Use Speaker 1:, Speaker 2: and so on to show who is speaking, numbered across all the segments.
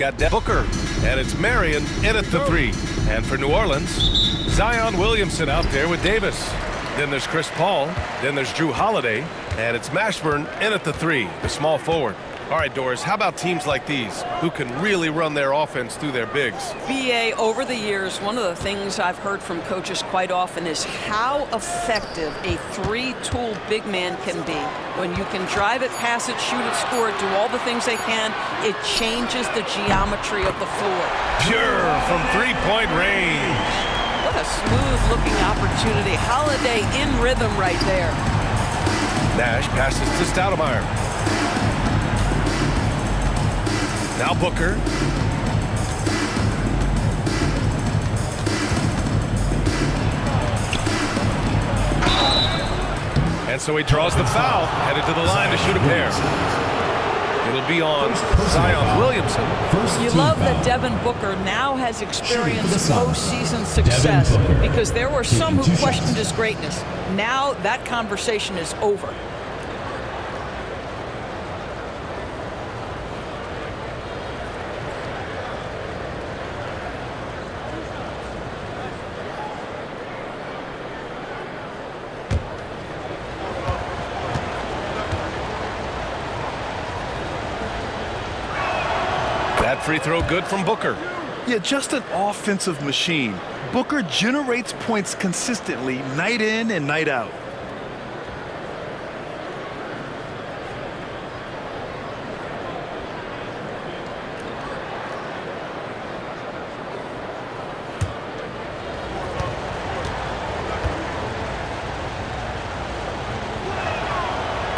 Speaker 1: Got Booker, and it's Marion in at the 3. And for New Orleans, Zion Williamson out there with Davis. Then there's Chris Paul. Then there's Drew Holiday. And it's Mashburn in at the 3, the small forward. All right, Doris, how about teams like these who can really run their offense through their bigs?
Speaker 2: BA, over the years, one of the things I've heard from coaches quite often is how effective a three-tool big man can be. When you can drive it, pass it, shoot it, score it, do all the things they can, it changes the geometry of the floor.
Speaker 1: Pure from three-point range.
Speaker 2: What a smooth-looking opportunity. Holiday in rhythm right there.
Speaker 1: Nash passes to Stoudemire. Now Booker. And so he draws the foul, headed to the line to shoot a pair. It'll be on Zion Williamson.
Speaker 2: You love that Devin Booker now has experienced postseason success because there were some who questioned his greatness. Now that conversation is over.
Speaker 1: That free throw good from Booker.
Speaker 3: Yeah, just an offensive machine. Booker generates points consistently, night in and night out.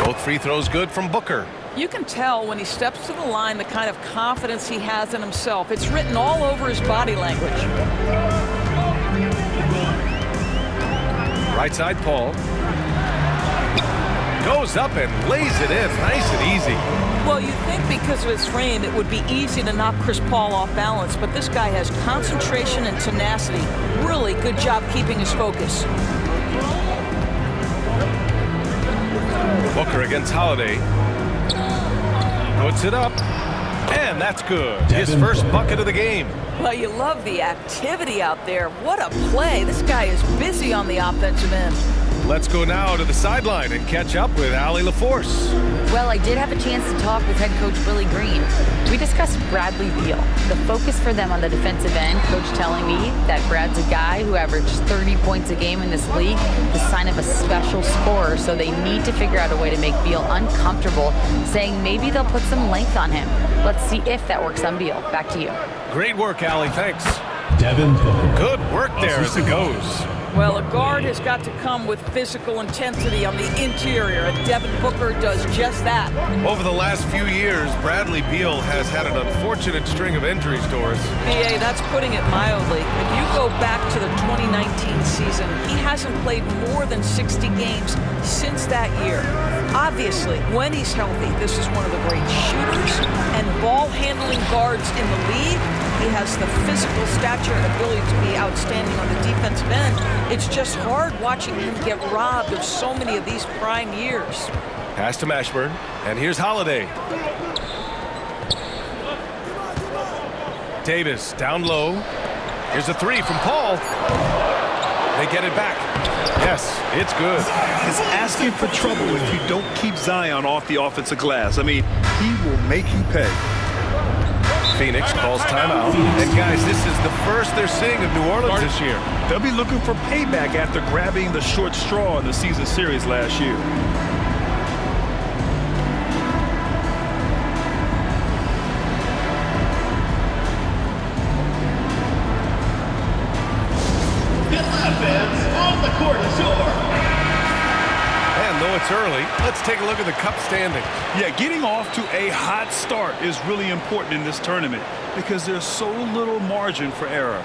Speaker 1: Both free throws good from Booker.
Speaker 2: You can tell when he steps to the line the kind of confidence he has in himself. It's written all over his body language.
Speaker 1: Right side, Paul. Goes up and lays it in, nice and easy.
Speaker 2: Well, you'd think because of his frame it would be easy to knock Chris Paul off balance, but this guy has concentration and tenacity. Really good job keeping his focus.
Speaker 1: Booker against Holiday. Puts it up, and that's good. His first bucket of the game.
Speaker 2: Well, you love the activity out there. What a play. This guy is busy on the offensive end.
Speaker 1: Let's go now to the sideline and catch up with Allie LaForce.
Speaker 4: Well, I did have a chance to talk with head coach Willie Green. We discussed Bradley Beal. The focus for them on the defensive end, coach telling me that Brad's a guy who averages 30 points a game in this league, the sign of a special scorer, so they need to figure out a way to make Beal uncomfortable, saying maybe they'll put some length on him. Let's see if that works on Beal. Back to you.
Speaker 1: Great work, Allie. Thanks.
Speaker 5: Devin Booker.
Speaker 1: Good work there as it goes.
Speaker 2: Well, a guard has got to come with physical intensity on the interior, and Devin Booker does just that.
Speaker 1: Over the last few years, Bradley Beal has had an unfortunate string of injuries, Doris.
Speaker 2: BA, that's putting it mildly. If you go back to the 2019 season, he hasn't played more than 60 games since that year. Obviously, when he's healthy, this is one of the great shooters and ball-handling guards in the league. He has the physical stature and ability to be outstanding on the defensive end. It's just hard watching him get robbed of so many of these prime years.
Speaker 1: Pass to Mashburn, and here's Holiday. Davis down low. Here's a three from Paul. They get it back. Yes, it's good.
Speaker 3: It's asking for trouble if you don't keep Zion off the offensive glass. I mean, he will make you pay.
Speaker 1: Phoenix calls timeout. And guys, this is the first they're seeing of New Orleans this year.
Speaker 3: They'll be looking for payback after grabbing the short straw in the season series last year.
Speaker 5: On the court is yours.
Speaker 1: And though it's early, let's take a look at the cup standings.
Speaker 3: Yeah, getting off to a hot start is really important in this tournament because there's so little margin for error.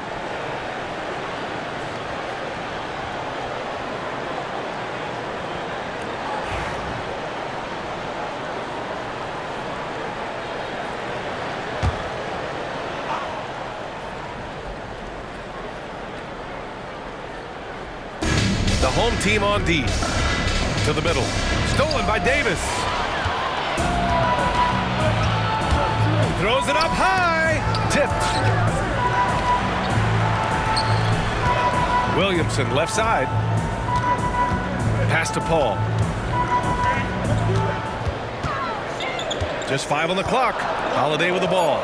Speaker 1: The home team on D. To the middle. Stolen by Davis. Throws it up high. Williamson, left side. Pass to Paul. Just 5 on the clock. Holiday with the ball.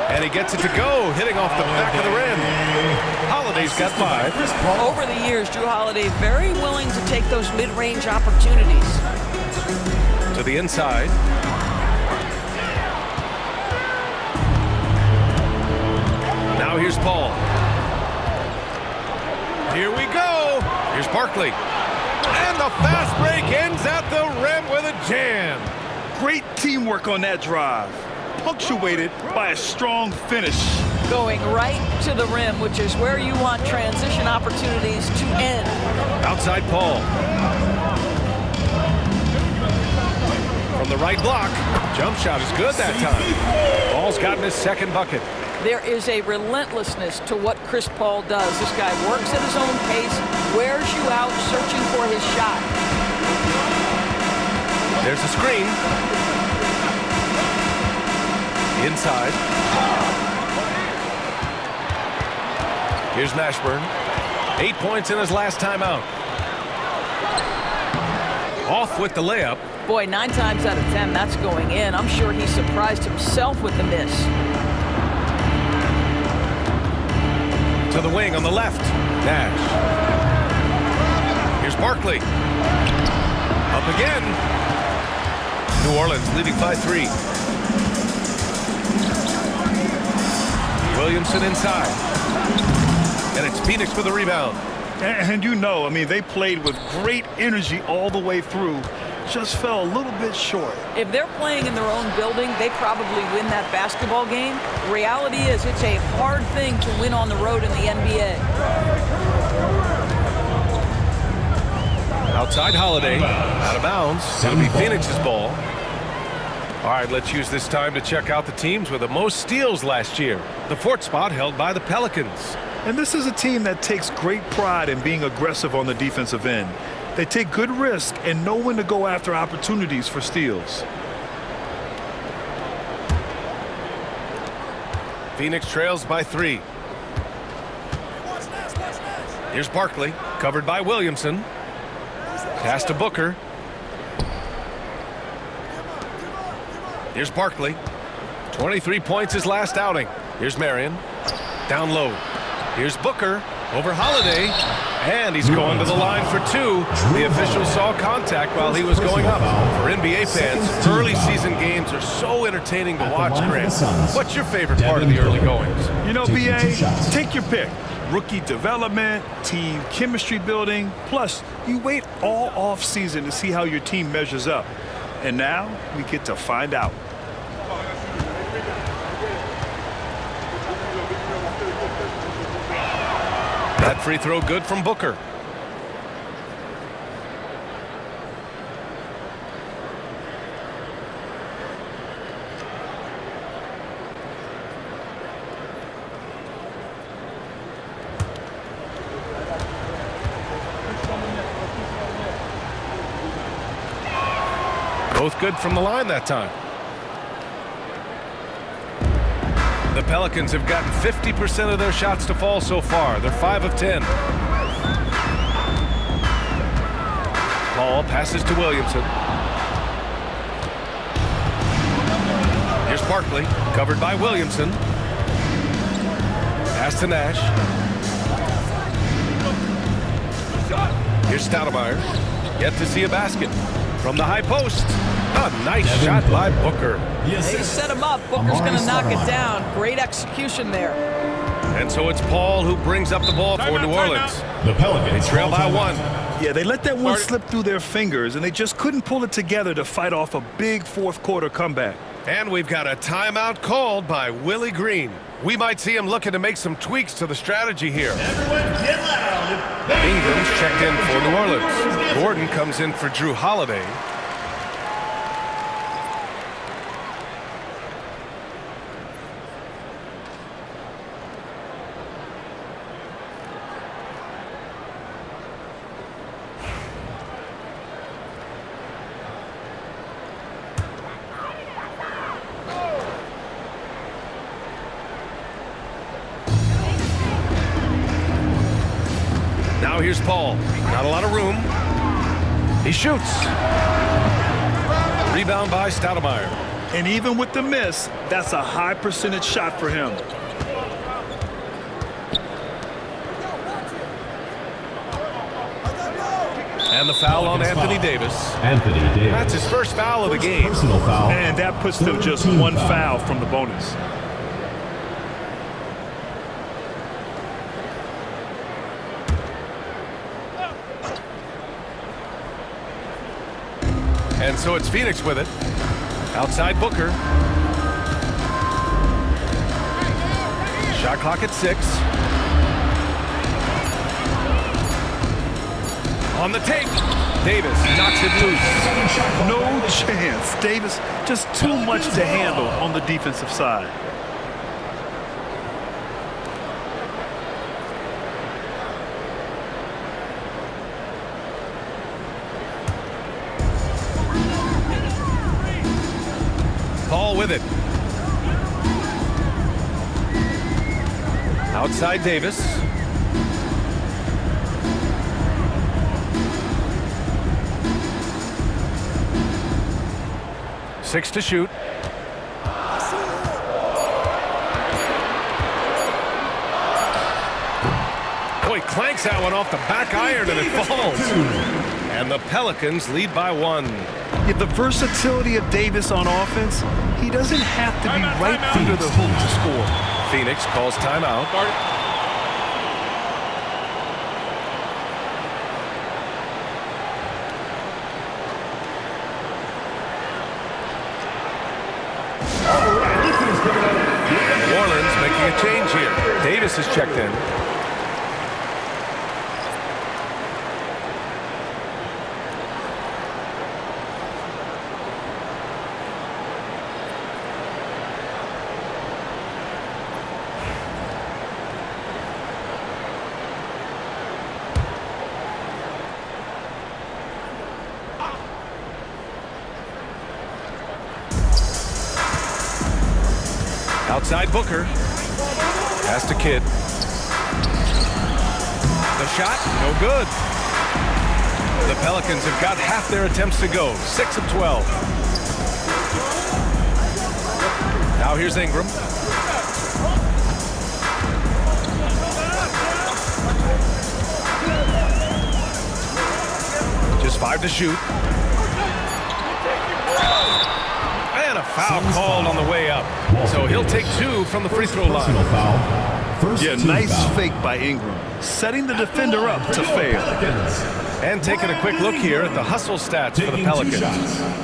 Speaker 1: And he gets it to go, hitting off the back of the rim. Holiday's got 5.
Speaker 2: Over the years, Drew Holiday very willing to take those mid-range opportunities.
Speaker 1: To the inside. Now here's Paul. Here we go. Here's Barkley. And the fast break ends at the rim with a jam.
Speaker 3: Great teamwork on that drive, punctuated by a strong finish.
Speaker 2: Going right to the rim, which is where you want transition opportunities to end.
Speaker 1: Outside Paul. From the right block. Jump shot is good that time. Paul's gotten his second bucket.
Speaker 2: There is a relentlessness to what Chris Paul does. This guy works at his own pace, wears you out searching for his shot.
Speaker 1: There's a screen. Inside. Here's Mashburn. 8 points in his last timeout. Off with the layup.
Speaker 2: Boy, 9 times out of 10, that's going in. I'm sure he surprised himself with the miss.
Speaker 1: To the wing on the left. Nash. Here's Barkley. Up again. New Orleans leading by 3. Williamson inside. And it's Phoenix for the rebound.
Speaker 3: And you know, I mean, they played with great energy all the way through. Just fell a little bit short.
Speaker 2: If they're playing in their own building, they probably win that basketball game. Reality is it's a hard thing to win on the road in the NBA.
Speaker 1: Outside Holiday, out of bounds. It'll be Phoenix's ball. All right, let's use this time to check out the teams with the most steals last year. The 4th spot held by the Pelicans.
Speaker 3: And this is a team that takes great pride in being aggressive on the defensive end. They take good risk and know when to go after opportunities for steals.
Speaker 1: Phoenix trails by 3. Here's Barkley, covered by Williamson. Pass to Booker. Here's Barkley. 23 points his last outing. Here's Marion. Down low. Here's Booker over Holiday. And he's going to the line for 2. The official saw contact while he was going up. For NBA fans, early season games are so entertaining to watch, Grant. What's your favorite part of the early goings?
Speaker 3: You know, BA, take your pick. Rookie development, team chemistry building. Plus, you wait all off season to see how your team measures up. And now we get to find out.
Speaker 1: That free throw good from Booker. Both good from the line that time. The Pelicans have gotten 50% of their shots to fall so far. They're 5 of 10. Paul passes to Williamson. Here's Barkley, covered by Williamson. Pass to Nash. Here's Stoudemire. Yet to see a basket. From the high post. A nice shot by Booker.
Speaker 2: They set him up. Booker's going to knock it down. Great execution there.
Speaker 1: And so it's Paul who brings up the ball for New Orleans.
Speaker 5: The Pelicans
Speaker 1: They trail by 1.
Speaker 3: Yeah, they let that one slip through their fingers, and they just couldn't pull it together to fight off a big 4th quarter comeback.
Speaker 1: And we've got a timeout called by Willie Green. We might see him looking to make some tweaks to the strategy here.
Speaker 5: Everyone get loud.
Speaker 1: Ingram's checked in for New Orleans. Gordon comes in for Drew Holiday. Now here's Paul. Not a lot of room. He shoots. Rebound by Stoudemire.
Speaker 3: And even with the miss, that's a high percentage shot for him.
Speaker 1: And the foul on Anthony Davis.
Speaker 6: Anthony Davis.
Speaker 1: That's his first foul of the game.
Speaker 6: Personal foul.
Speaker 3: And that puts them just one foul from the bonus.
Speaker 1: And so it's Phoenix with it. Outside Booker. Shot clock at 6. On the tape. Davis knocks it loose.
Speaker 3: No chance. Davis just too much to handle on the defensive side.
Speaker 1: Paul with it. Outside Davis. Six to shoot. Oh, he clanks that one off the back iron and it falls. And the Pelicans lead by 1.
Speaker 3: Yeah, the versatility of Davis on offense, he doesn't have to be right under the hoop to score.
Speaker 1: Phoenix calls timeout. New Orleans making a change here. Davis is checked in. Outside Booker. Pass to Kidd. The shot, no good. The Pelicans have got half their attempts to go. 6 of 12. Now here's Ingram. Just 5 to shoot. And a foul called on the way up. So he'll take 2 from the free throw line.
Speaker 3: Yeah, nice fake by Ingram, setting the defender up to fail.
Speaker 1: And taking a quick look here at the hustle stats for the Pelicans.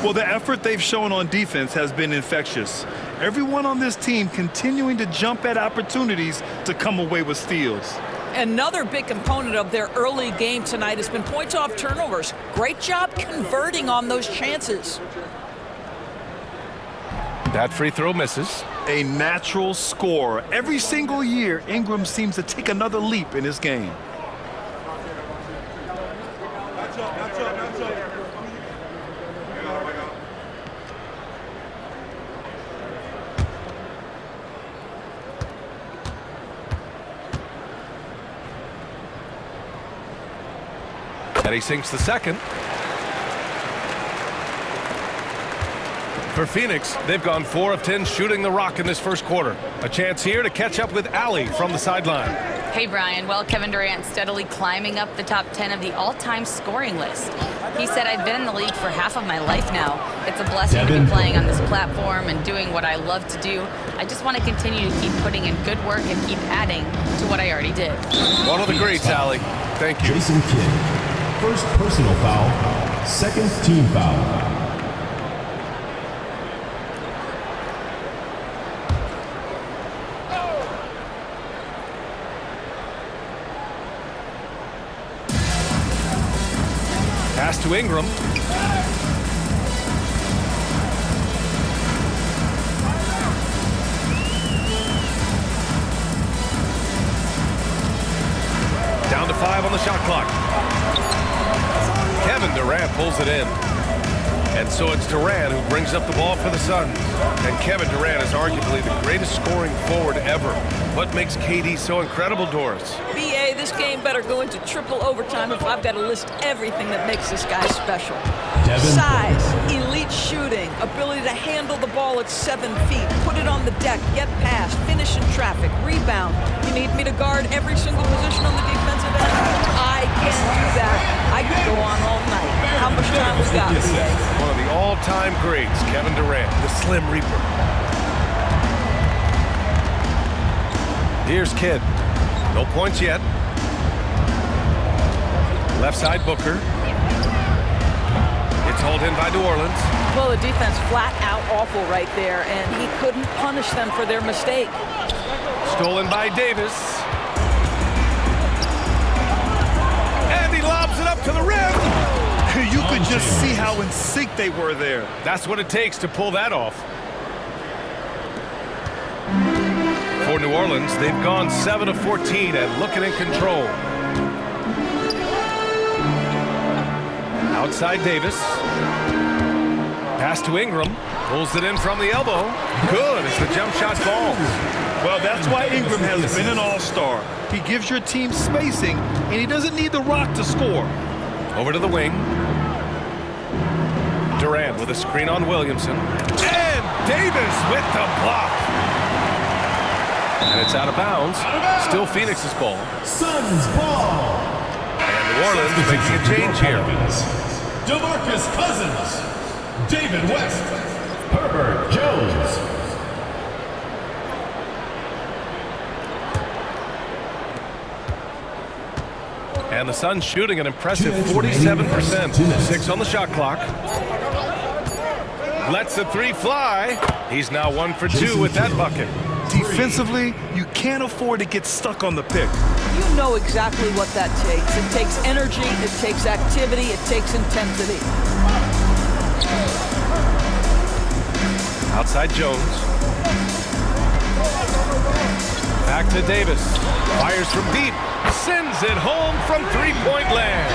Speaker 3: Well, the effort they've shown on defense has been infectious. Everyone on this team continuing to jump at opportunities to come away with steals.
Speaker 2: Another big component of their early game tonight has been points off turnovers. Great job converting on those chances.
Speaker 1: That free throw misses.
Speaker 3: A natural scorer. Every single year, Ingram seems to take another leap in his game.
Speaker 1: And he sinks the second. For Phoenix, they've gone 4 of 10 shooting the rock in this first quarter. A chance here to catch up with Allie from the sideline.
Speaker 4: Hey, Brian. Well, Kevin Durant steadily climbing up the top 10 of the all-time scoring list. He said, I've been in the league for half of my life now. It's a blessing to be playing on this platform and doing what I love to do. I just want to continue to keep putting in good work and keep adding to what I already did.
Speaker 1: One of the greats, Allie. Thank you.
Speaker 6: Jason Kidd. First personal foul. Second team foul.
Speaker 1: Pass to Ingram. Down to 5 on the shot clock. Kevin Durant pulls it in. And so it's Durant who brings up the ball for the Suns. And Kevin Durant is arguably the greatest scoring forward ever. What makes KD so incredible, Doris?
Speaker 2: BA say this game better go into triple overtime if I've got to list everything that makes this guy special. Size, elite shooting, ability to handle the ball at 7 feet, put it on the deck, get past, finish in traffic, rebound. You need me to guard every single position on the defensive end? I can do that. I could go on all night. How much time we got today?
Speaker 1: One of the all-time greats, Kevin Durant, the Slim Reaper. Here's Kidd. No points yet. Left side Booker. It's hauled in by New Orleans.
Speaker 2: Well, the defense flat out awful right there, and he couldn't punish them for their mistake.
Speaker 1: Stolen by Davis. And he lobs it up to the rim.
Speaker 3: You could just see how in sync they were there.
Speaker 1: That's what it takes to pull that off. For New Orleans, they've gone 7 of 14 and looking in control. Outside Davis. Pass to Ingram. Pulls it in from the elbow. Good as the jump shot falls.
Speaker 3: Well, that's why Ingram has been an all-star. He gives your team spacing, and he doesn't need the rock to score.
Speaker 1: Over to the wing. Durant with a screen on Williamson. And Davis with the block. And it's out of bounds. Still Phoenix's ball.
Speaker 6: Suns ball.
Speaker 1: And New Orleans making a change here.
Speaker 6: DeMarcus Cousins. David West. Herbert Jones.
Speaker 1: And the Suns shooting an impressive 47%. 6 on the shot clock. Lets the 3 fly. He's now 1 for 2 with that bucket.
Speaker 3: Defensively, you can't afford to get stuck on the pick.
Speaker 2: You know exactly what that takes. It takes energy, it takes activity, it takes intensity.
Speaker 1: Outside Jones. Back to Davis. Fires from deep. Sends it home from three-point land.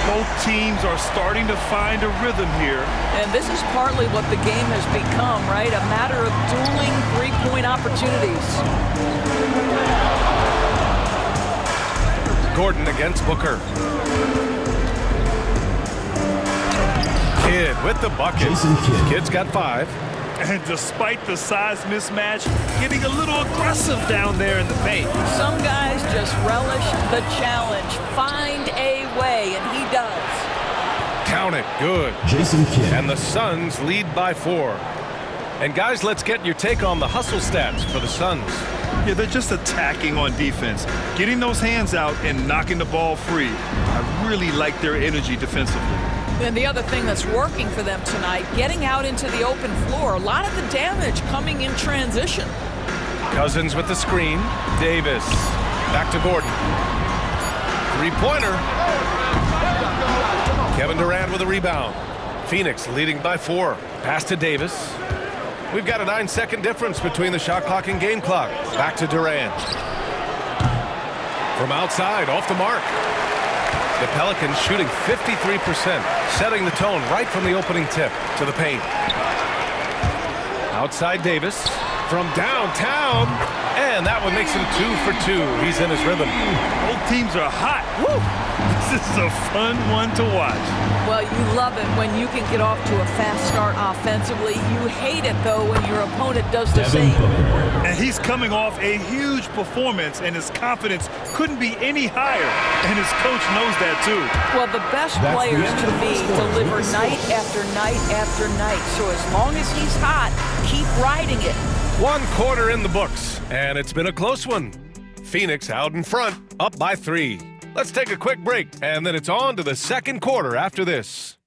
Speaker 3: Both teams are starting to find a rhythm here.
Speaker 2: And this is partly what the game has become, right? A matter of dueling three-point opportunities.
Speaker 1: Gordon against Booker. Kidd with the bucket. Kidd's got 5.
Speaker 3: And despite the size mismatch, getting a little aggressive down there in the paint.
Speaker 2: Some guys just relish the challenge. Find a way, and he does.
Speaker 1: Count it. Good.
Speaker 6: Jason Kidd.
Speaker 1: And the Suns lead by 4. And guys, let's get your take on the hustle stats for the Suns.
Speaker 3: Yeah, they're just attacking on defense, getting those hands out and knocking the ball free. I really like their energy defensively.
Speaker 2: And the other thing that's working for them tonight, getting out into the open floor. A lot of the damage coming in transition.
Speaker 1: Cousins with the screen. Davis. Back to Gordon. 3-pointer. Kevin Durant with a rebound. Phoenix leading by 4. Pass to Davis. We've got a 9-second difference between the shot clock and game clock. Back to Durant. From outside, off the mark. The Pelicans shooting 53%, setting the tone right from the opening tip to the paint. Outside Davis from downtown, and that one makes him 2 for 2. He's in his rhythm.
Speaker 3: Both teams are hot. Woo! This is a fun one to watch.
Speaker 2: Well, you love it when you can get off to a fast start offensively. You hate it, though, when your opponent does the same.
Speaker 3: And he's coming off a huge performance, and his confidence couldn't be any higher. And his coach knows that, too.
Speaker 2: Well, the best players, to me, deliver night after night after night. So as long as he's hot, keep riding it.
Speaker 1: 1 quarter in the books, and it's been a close one. Phoenix out in front, up by 3. Let's take a quick break, and then it's on to the second quarter after this.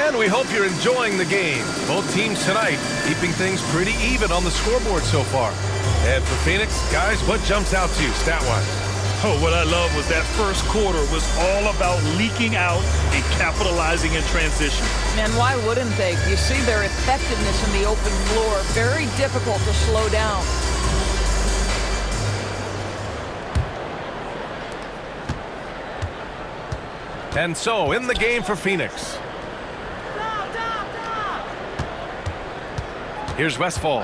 Speaker 1: And we hope you're enjoying the game. Both teams tonight keeping things pretty even on the scoreboard so far. And for Phoenix, guys, what jumps out to you stat-wise?
Speaker 3: Oh, what I love was that first quarter was all about leaking out and capitalizing in transition.
Speaker 2: And why wouldn't they? You see their effectiveness in the open floor. Very difficult to slow down.
Speaker 1: And so, in the game for Phoenix. Here's Westfall.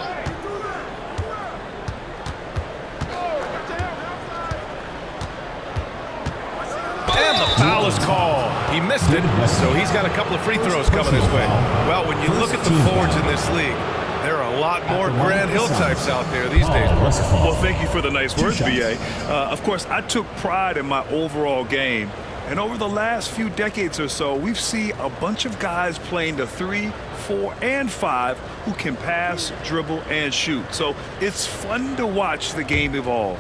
Speaker 1: And the foul is called. He missed it, so he's got a couple of free throws coming his way. Well, when you look at the forwards in this league, there are a lot more Grant Hill types out there these days.
Speaker 3: Well, thank you for the nice words, B.A. Of course, I took pride in my overall game. And over the last few decades or so, we've seen a bunch of guys playing the 3, 4, and 5 who can pass, dribble, and shoot. So it's fun to watch the game evolve.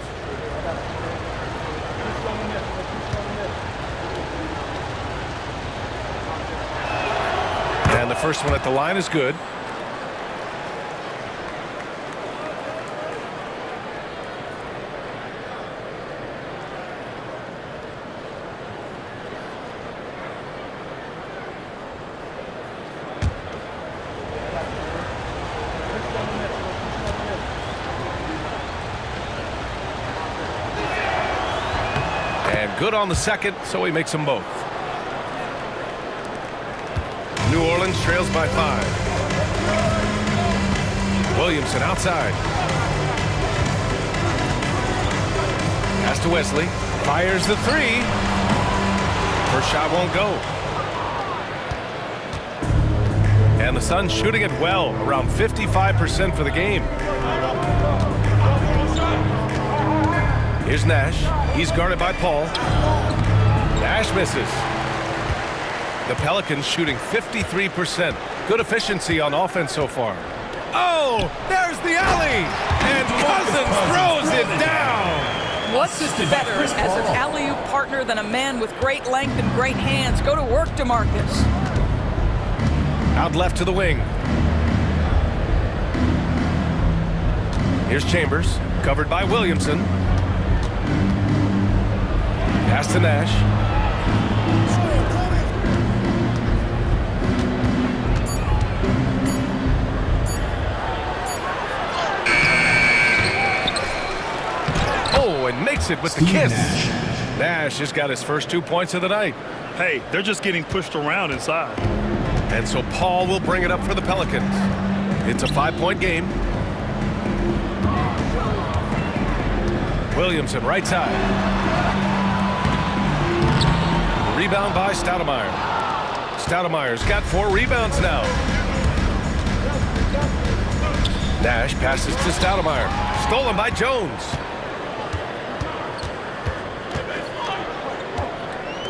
Speaker 1: And the first one at the line is good. And good on the second, so he makes them both. New Orleans trails by 5. Williamson outside. Pass to Wesley. Fires the 3. First shot won't go. And the Suns shooting it well, around 55% for the game. Here's Nash. He's guarded by Paul. Nash misses. The Pelicans shooting 53%. Good efficiency on offense so far. Oh, there's the alley. And Cousins throws it down.
Speaker 2: What's better as an alley-oop partner than a man with great length and great hands? Go to work, DeMarcus.
Speaker 1: Out left to the wing. Here's Chambers, covered by Williamson. Pass to Nash. Oh, and makes it with the kiss. Nash just got his first 2 points of the night.
Speaker 3: Hey, they're just getting pushed around inside.
Speaker 1: And so Paul will bring it up for the Pelicans. It's a 5-point game. Williamson, right side. Rebound by Stoudemire. Stoudemire's got 4 rebounds now. Nash passes to Stoudemire. Stolen by Jones.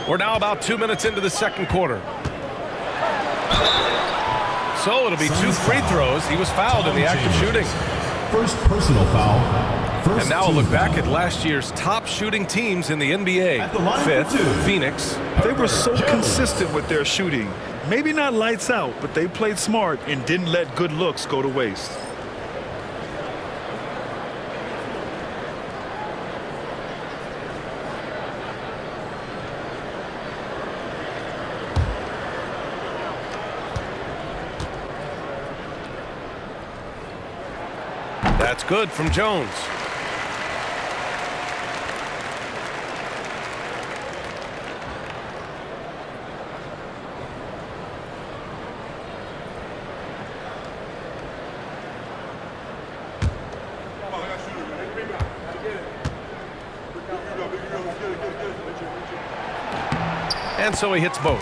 Speaker 1: We're now about 2 minutes into the second quarter. So it'll be 2 free throws. He was fouled in the act of shooting.
Speaker 6: First personal foul.
Speaker 1: And now a look back at last year's top shooting teams in the NBA. 5th, Phoenix.
Speaker 3: They were so consistent with their shooting. Maybe not lights out, but they played smart and didn't let good looks go to waste.
Speaker 1: That's good from Jones. And so he hits both.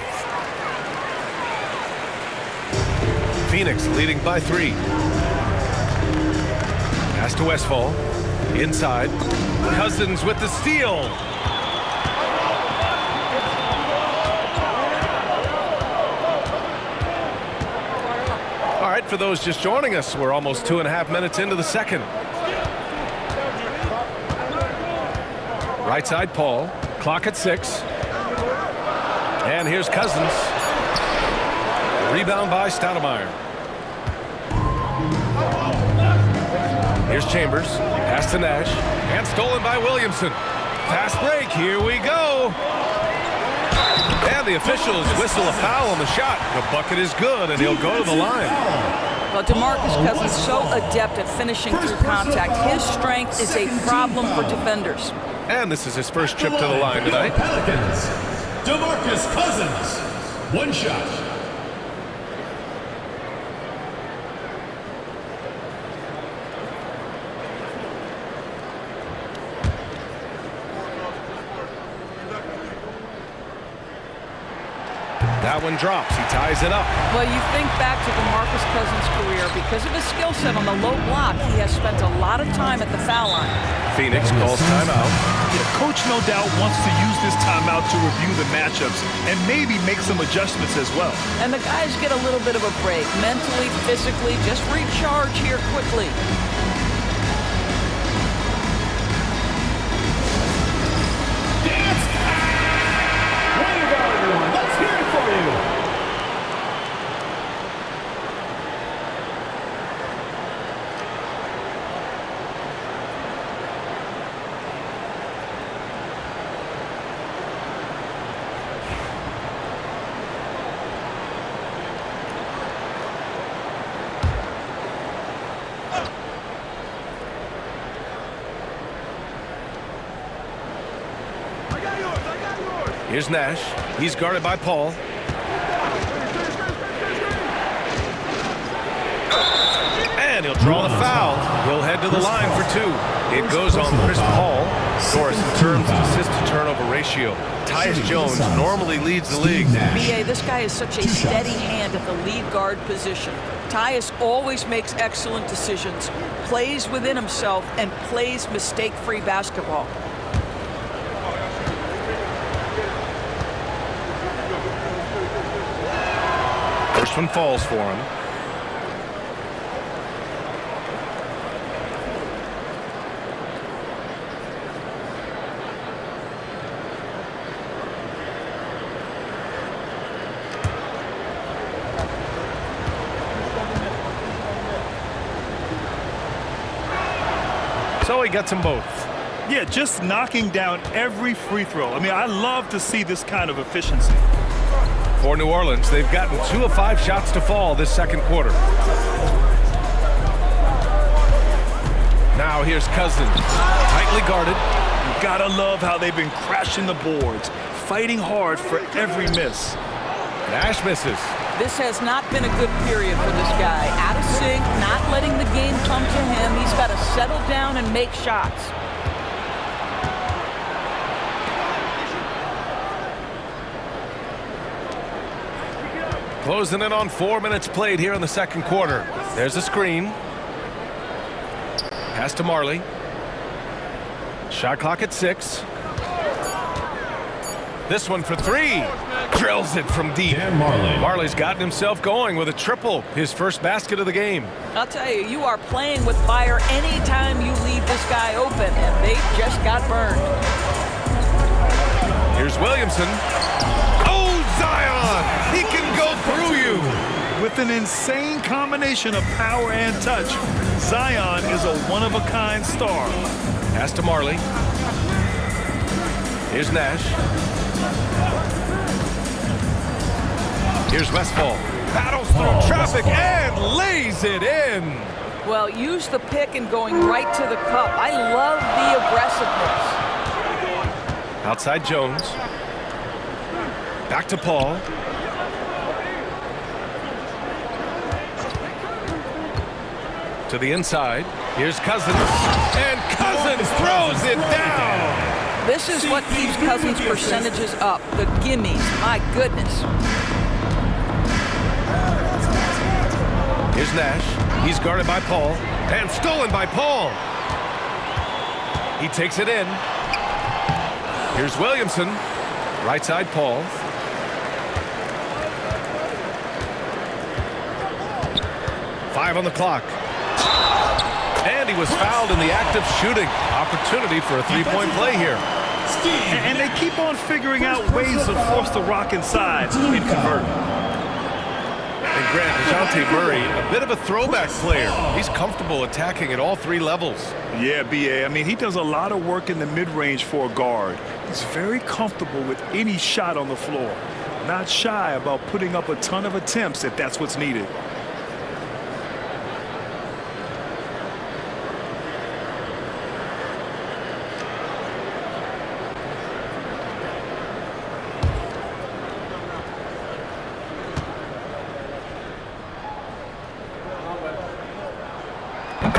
Speaker 1: Phoenix leading by 3. Pass to Westfall. Inside. Cousins with the steal. All right, for those just joining us, we're almost 2.5 minutes into the second. Right side, Paul. Clock at 6. And here's Cousins. Rebound by Stoudemire. Here's Chambers. Pass to Nash. And stolen by Williamson. Fast break. Here we go. And the officials whistle a foul on the shot. The bucket is good, and he'll go to the line.
Speaker 2: Well, DeMarcus Cousins so adept at finishing through contact. His strength is a problem for defenders.
Speaker 1: And this is his first trip to the line tonight.
Speaker 6: Pelicans, DeMarcus Cousins. 1 shot.
Speaker 1: That one drops. He ties it up.
Speaker 2: Well, you think back to DeMarcus Cousins' career. Because of his skill set on the low block, he has spent a lot of time at the foul line.
Speaker 1: Phoenix calls timeout.
Speaker 3: Yeah, coach no doubt wants to use this timeout to review the matchups and maybe make some adjustments as well.
Speaker 2: And the guys get a little bit of a break. Mentally, physically, just recharge here quickly.
Speaker 1: Here's Nash. He's guarded by Paul. And he'll draw the foul. He'll head to the line for two. It goes on Chris Paul. Of course, in terms of assist-to-turnover ratio, Tyus Jones normally leads the league.
Speaker 2: BA, this guy is such a steady hand at the lead guard position. Tyus always makes excellent decisions, plays within himself, and plays mistake-free basketball.
Speaker 1: First one falls for him. So he gets them both.
Speaker 3: Yeah, just knocking down every free throw. I mean, I love to see this kind of efficiency.
Speaker 1: For New Orleans, they've gotten 2 of 5 shots to fall this second quarter. Now here's Cousins, tightly guarded.
Speaker 3: You gotta love how they've been crashing the boards, fighting hard for every miss.
Speaker 1: Nash misses.
Speaker 2: This has not been a good period for this guy. Out of sync, not letting the game come to him. He's got to settle down and make shots.
Speaker 1: Closing in on 4 minutes played here in the second quarter. There's a screen. Pass to Marley. Shot clock at 6. This one for 3. Drills it from deep. Marley's gotten himself going with a triple, his first basket of the game.
Speaker 2: I'll tell you, you are playing with fire anytime you leave this guy open, and they just got burned.
Speaker 1: Here's Williamson. Oh, Zion! He can go through you.
Speaker 3: With an insane combination of power and touch, Zion is a one-of-a-kind star.
Speaker 1: Pass to Marley. Here's Nash. Here's Westfall. Battles through traffic and lays it in.
Speaker 2: Well, use the pick and going right to the cup. I love the aggressiveness.
Speaker 1: Outside Jones. Back to Paul. To the inside. Here's Cousins. And Cousins throws it down.
Speaker 2: This is what keeps Cousins' percentages up. The gimmies. My goodness.
Speaker 1: Here's Nash. He's guarded by Paul. And stolen by Paul. He takes it in. Here's Williamson. Right side Paul. Five on the clock. And he was fouled in the act of shooting. Opportunity for a three-point play here.
Speaker 3: And they keep on figuring out ways to force the rock inside and convert.
Speaker 1: And Grant, DeJounte Murray, a bit of a throwback player. He's comfortable attacking at all 3 levels.
Speaker 3: Yeah, B.A. I mean, he does a lot of work in the mid-range for a guard. He's very comfortable with any shot on the floor. Not shy about putting up a ton of attempts if that's what's needed.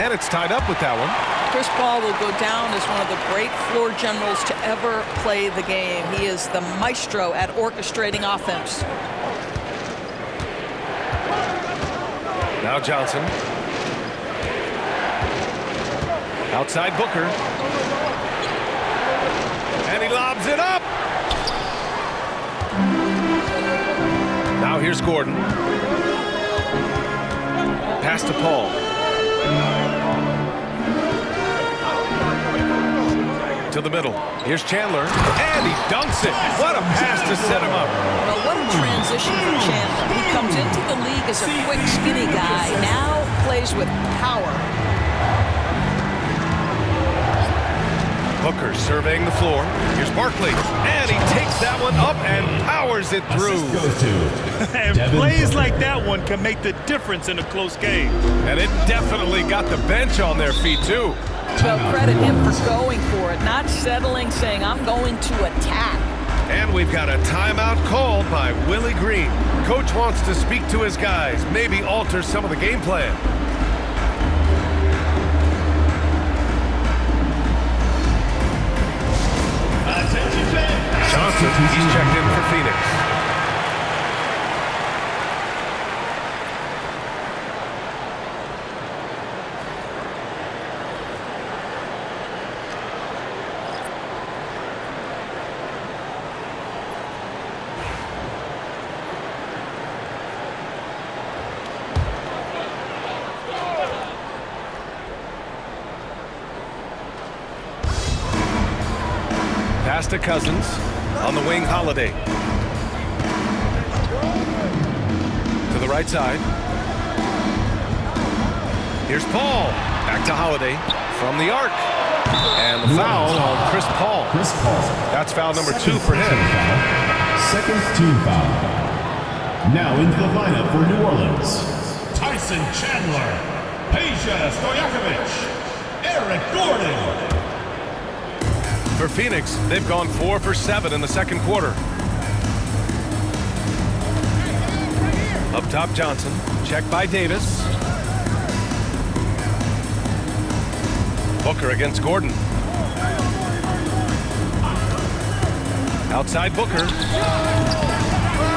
Speaker 1: And it's tied up with that one.
Speaker 2: Chris Paul will go down as one of the great floor generals to ever play the game. He is the maestro at orchestrating offense.
Speaker 1: Now Johnson. Outside Booker. And he lobs it up. Now here's Gordon. Pass to Paul. To the middle. Here's Chandler. And he dunks it. What a pass to set him up.
Speaker 2: Well, what a transition for Chandler. He comes into the league as a quick, skinny guy. Now plays with power.
Speaker 1: Booker surveying the floor. Here's Barkley. And he takes that one up and powers it through.
Speaker 6: Goes to
Speaker 3: And
Speaker 6: Devin
Speaker 3: plays
Speaker 6: Booker.
Speaker 3: like that one can make the difference in a close game.
Speaker 1: And it definitely got the bench on their feet, too.
Speaker 2: Well, credit him for going for it, not settling, saying, I'm going to attack.
Speaker 1: And we've got a timeout called by Willie Green. Coach wants to speak to his guys, maybe alter some of the game plan. Johnson, he's checked in for Phoenix. Pass to Cousins. On the wing, Holiday. To the right side. Here's Paul. Back to Holiday. From the arc. And the foul on Chris Paul.
Speaker 6: Chris Paul.
Speaker 1: That's foul number 2 for him.
Speaker 6: Second team foul. Now into the lineup for New Orleans.
Speaker 5: Tyson Chandler, Peja Stojakovic, Eric Gordon.
Speaker 1: For Phoenix, they've gone 4 for 7 in the second quarter. Up top, Johnson. Checked by Davis. Booker against Gordon. Outside Booker.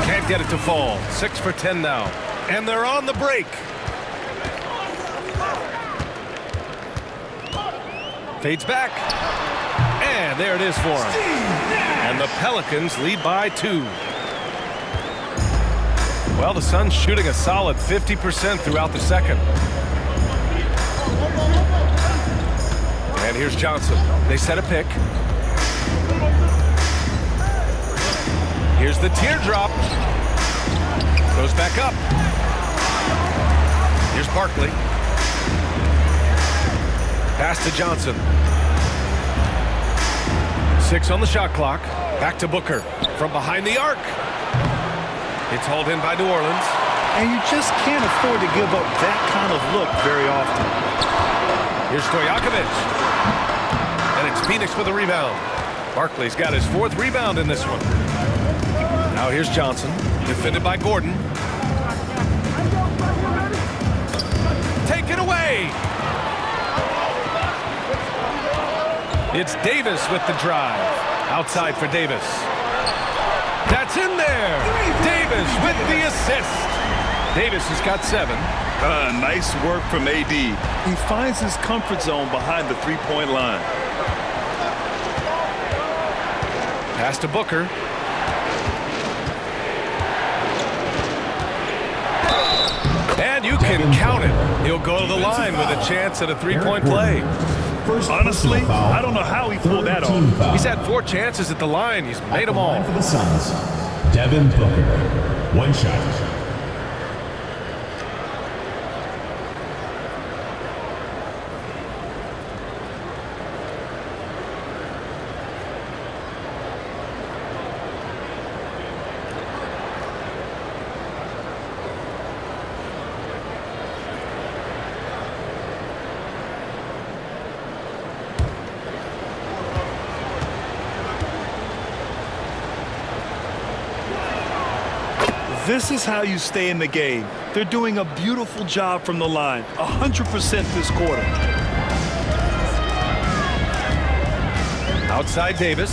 Speaker 1: Can't get it to fall. 6 for 10 now. And they're on the break. Fades back. And there it is for him. And the Pelicans lead by 2. Well, the Suns shooting a solid 50% throughout the second. And here's Johnson. They set a pick. Here's the teardrop. Goes back up. Here's Barkley. Pass to Johnson. 6 on the shot clock. Back to Booker. From behind the arc. It's hauled in by New Orleans.
Speaker 3: And you just can't afford to give up that kind of look very often.
Speaker 1: Here's Stojakovic. And it's Phoenix with a rebound. Barkley's got his 4th rebound in this one. Now here's Johnson. Defended by Gordon. Taken away. It's Davis with the drive. Outside for Davis. That's in there. Davis with the assist. Davis has got 7.
Speaker 3: Nice work from AD. He finds his comfort zone behind the three-point line.
Speaker 1: Pass to Booker. And you can count it. He'll go to the line with a chance at a three-point play.
Speaker 3: Honestly,
Speaker 6: foul.
Speaker 3: I don't know how he pulled that
Speaker 6: Third team
Speaker 3: off.
Speaker 6: foul.
Speaker 1: He's had 4 chances at the line. He's made them all.
Speaker 6: Line for the Suns. Devin Booker. 1 shot.
Speaker 3: This is how you stay in the game. They're doing a beautiful job from the line. 100% this quarter.
Speaker 1: Outside Davis.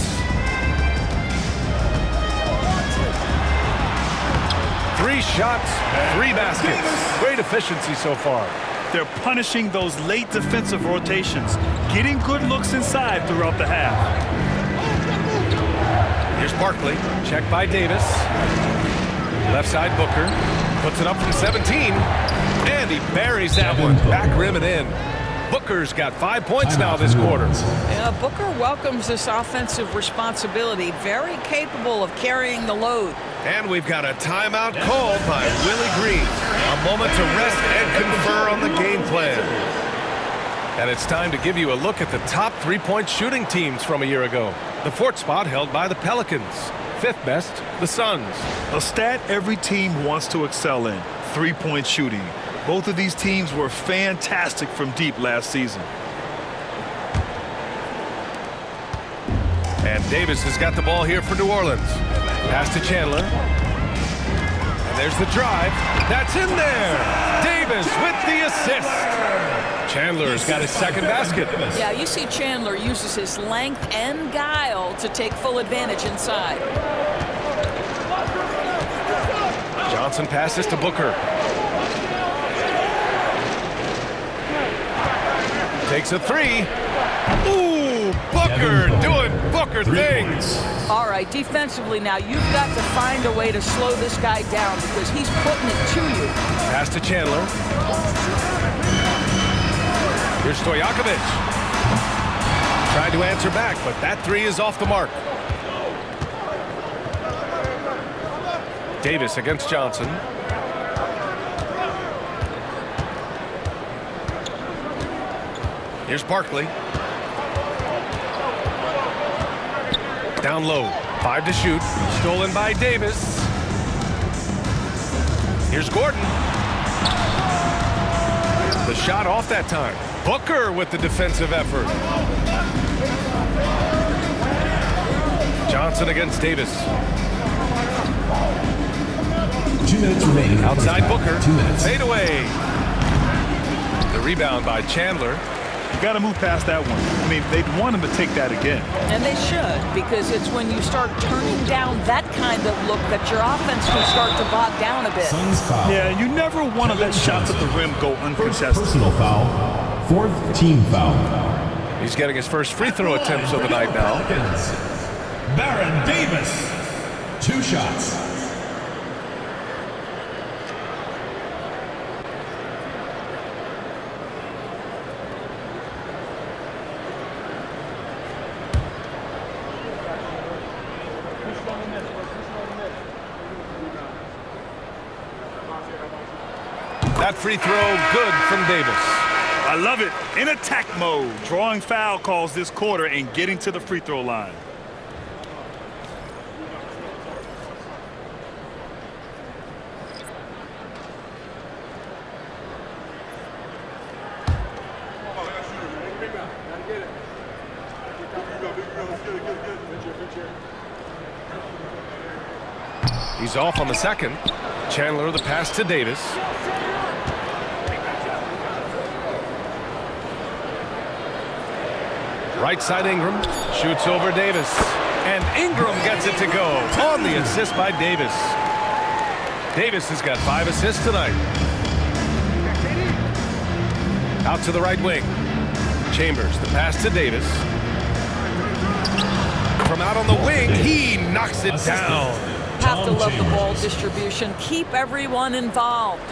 Speaker 1: 3 shots, 3 baskets. Great efficiency so far.
Speaker 3: They're punishing those late defensive rotations, getting good looks inside throughout the half.
Speaker 1: Here's Barkley, checked by Davis. Left side Booker, puts it up from 17, and he buries that one. Back rim and in. Booker's got 5 points now this quarter.
Speaker 2: Yeah, Booker welcomes this offensive responsibility. Very capable of carrying the load.
Speaker 1: And we've got a timeout called by Willie Green. A moment to rest and confer on the game plan. And it's time to give you a look at the top three-point shooting teams from a year ago. The 4th spot held by the Pelicans. 5th best, the Suns.
Speaker 3: A stat every team wants to excel in, three-point shooting. Both of these teams were fantastic from deep last season.
Speaker 1: And Davis has got the ball here for New Orleans. Pass to Chandler. And there's the drive. That's in there. Davis with the assist. Chandler's got his 2nd basket.
Speaker 2: Yeah, you see Chandler uses his length and guile to take full advantage inside.
Speaker 1: Johnson passes to Booker. Takes a 3. Ooh, Booker doing Booker things.
Speaker 2: All right, defensively now, you've got to find a way to slow this guy down because he's putting it to you.
Speaker 1: Pass to Chandler. Here's Stojakovic. Tried to answer back, but that 3 is off the mark. Davis against Johnson. Here's Barkley. Down low. 5 to shoot. Stolen by Davis. Here's Gordon. The shot off that time. Booker with the defensive effort. Johnson against Davis.
Speaker 6: 2 minutes remaining.
Speaker 1: Outside Booker.
Speaker 6: 2 minutes.
Speaker 1: Fade away. The rebound by Chandler.
Speaker 3: You got to move past that one. I mean, they'd want him to take that again.
Speaker 2: And they should, because it's when you start turning down that kind of look that your offense can start to bog down a bit.
Speaker 6: Suns foul.
Speaker 3: Yeah, you never want to let shots at the rim go uncontested.
Speaker 6: Personal foul. 4th team foul.
Speaker 1: He's getting his first free throw attempts of the night now.
Speaker 5: Pelicans. Baron Davis. 2 shots.
Speaker 1: That free throw good from Davis.
Speaker 3: I love it. In attack mode, drawing foul calls this quarter and getting to the free throw line.
Speaker 1: He's off on the 2nd. Chandler the pass to Davis. Right side Ingram shoots over Davis. And Ingram gets it to go on the assist by Davis. Davis has got 5 assists tonight. Out to the right wing. Chambers the pass to Davis. From out on the wing, he knocks it down.
Speaker 2: Have to love the ball distribution. Keep everyone involved.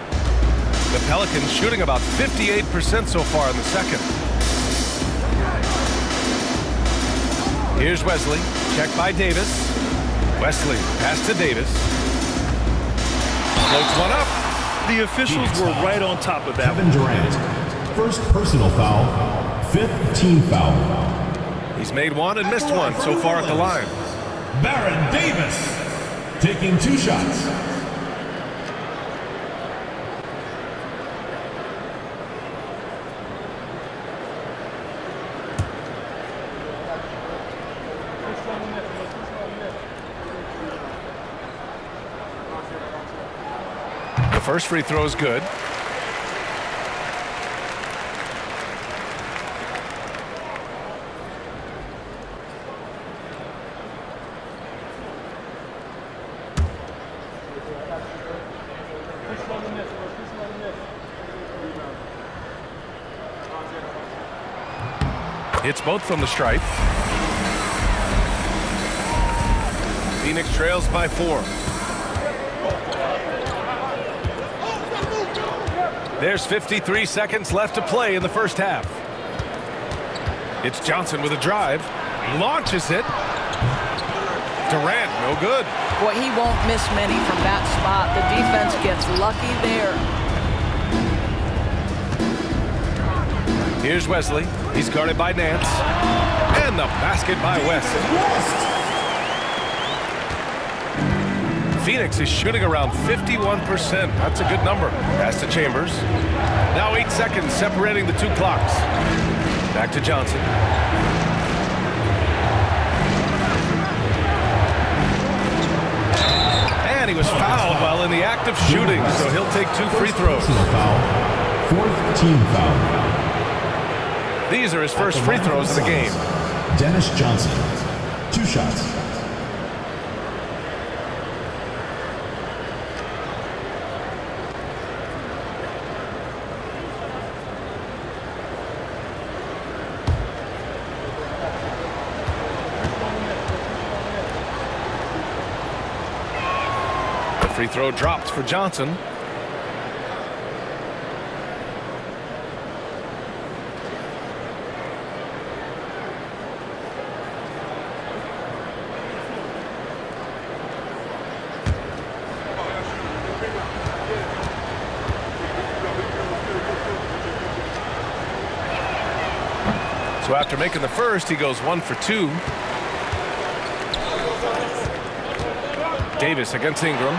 Speaker 1: The Pelicans shooting about 58% so far in the 2nd. Here's Wesley, checked by Davis. Wesley, pass to Davis. Floats one up.
Speaker 3: The officials were right on top of that
Speaker 6: Kevin Durant. 1st personal foul. 5th team foul.
Speaker 1: He's made 1 and missed 1 so far at the line.
Speaker 5: Baron Davis. Taking 2 shots.
Speaker 1: The first free throw is good. Hits both from the stripe. Phoenix trails by 4. There's 53 seconds left to play in the first half. It's Johnson with a drive. Launches it. Durant, no good.
Speaker 2: Boy, he won't miss many from that spot. The defense gets lucky there.
Speaker 1: Here's Wesley. He's guarded by Nance. And the basket by West. Phoenix is shooting around 51%. That's a good number. Pass to Chambers. Now 8 seconds separating the two clocks. Back to Johnson. And he was fouled while in the act of shooting, so he'll take 2 free throws.
Speaker 6: Fourth team foul.
Speaker 1: These are his first free throws of the game.
Speaker 5: Dennis Johnson, 2 shots.
Speaker 1: The free throw dropped for Johnson. So after making the first, he goes 1 for 2. Davis against Ingram.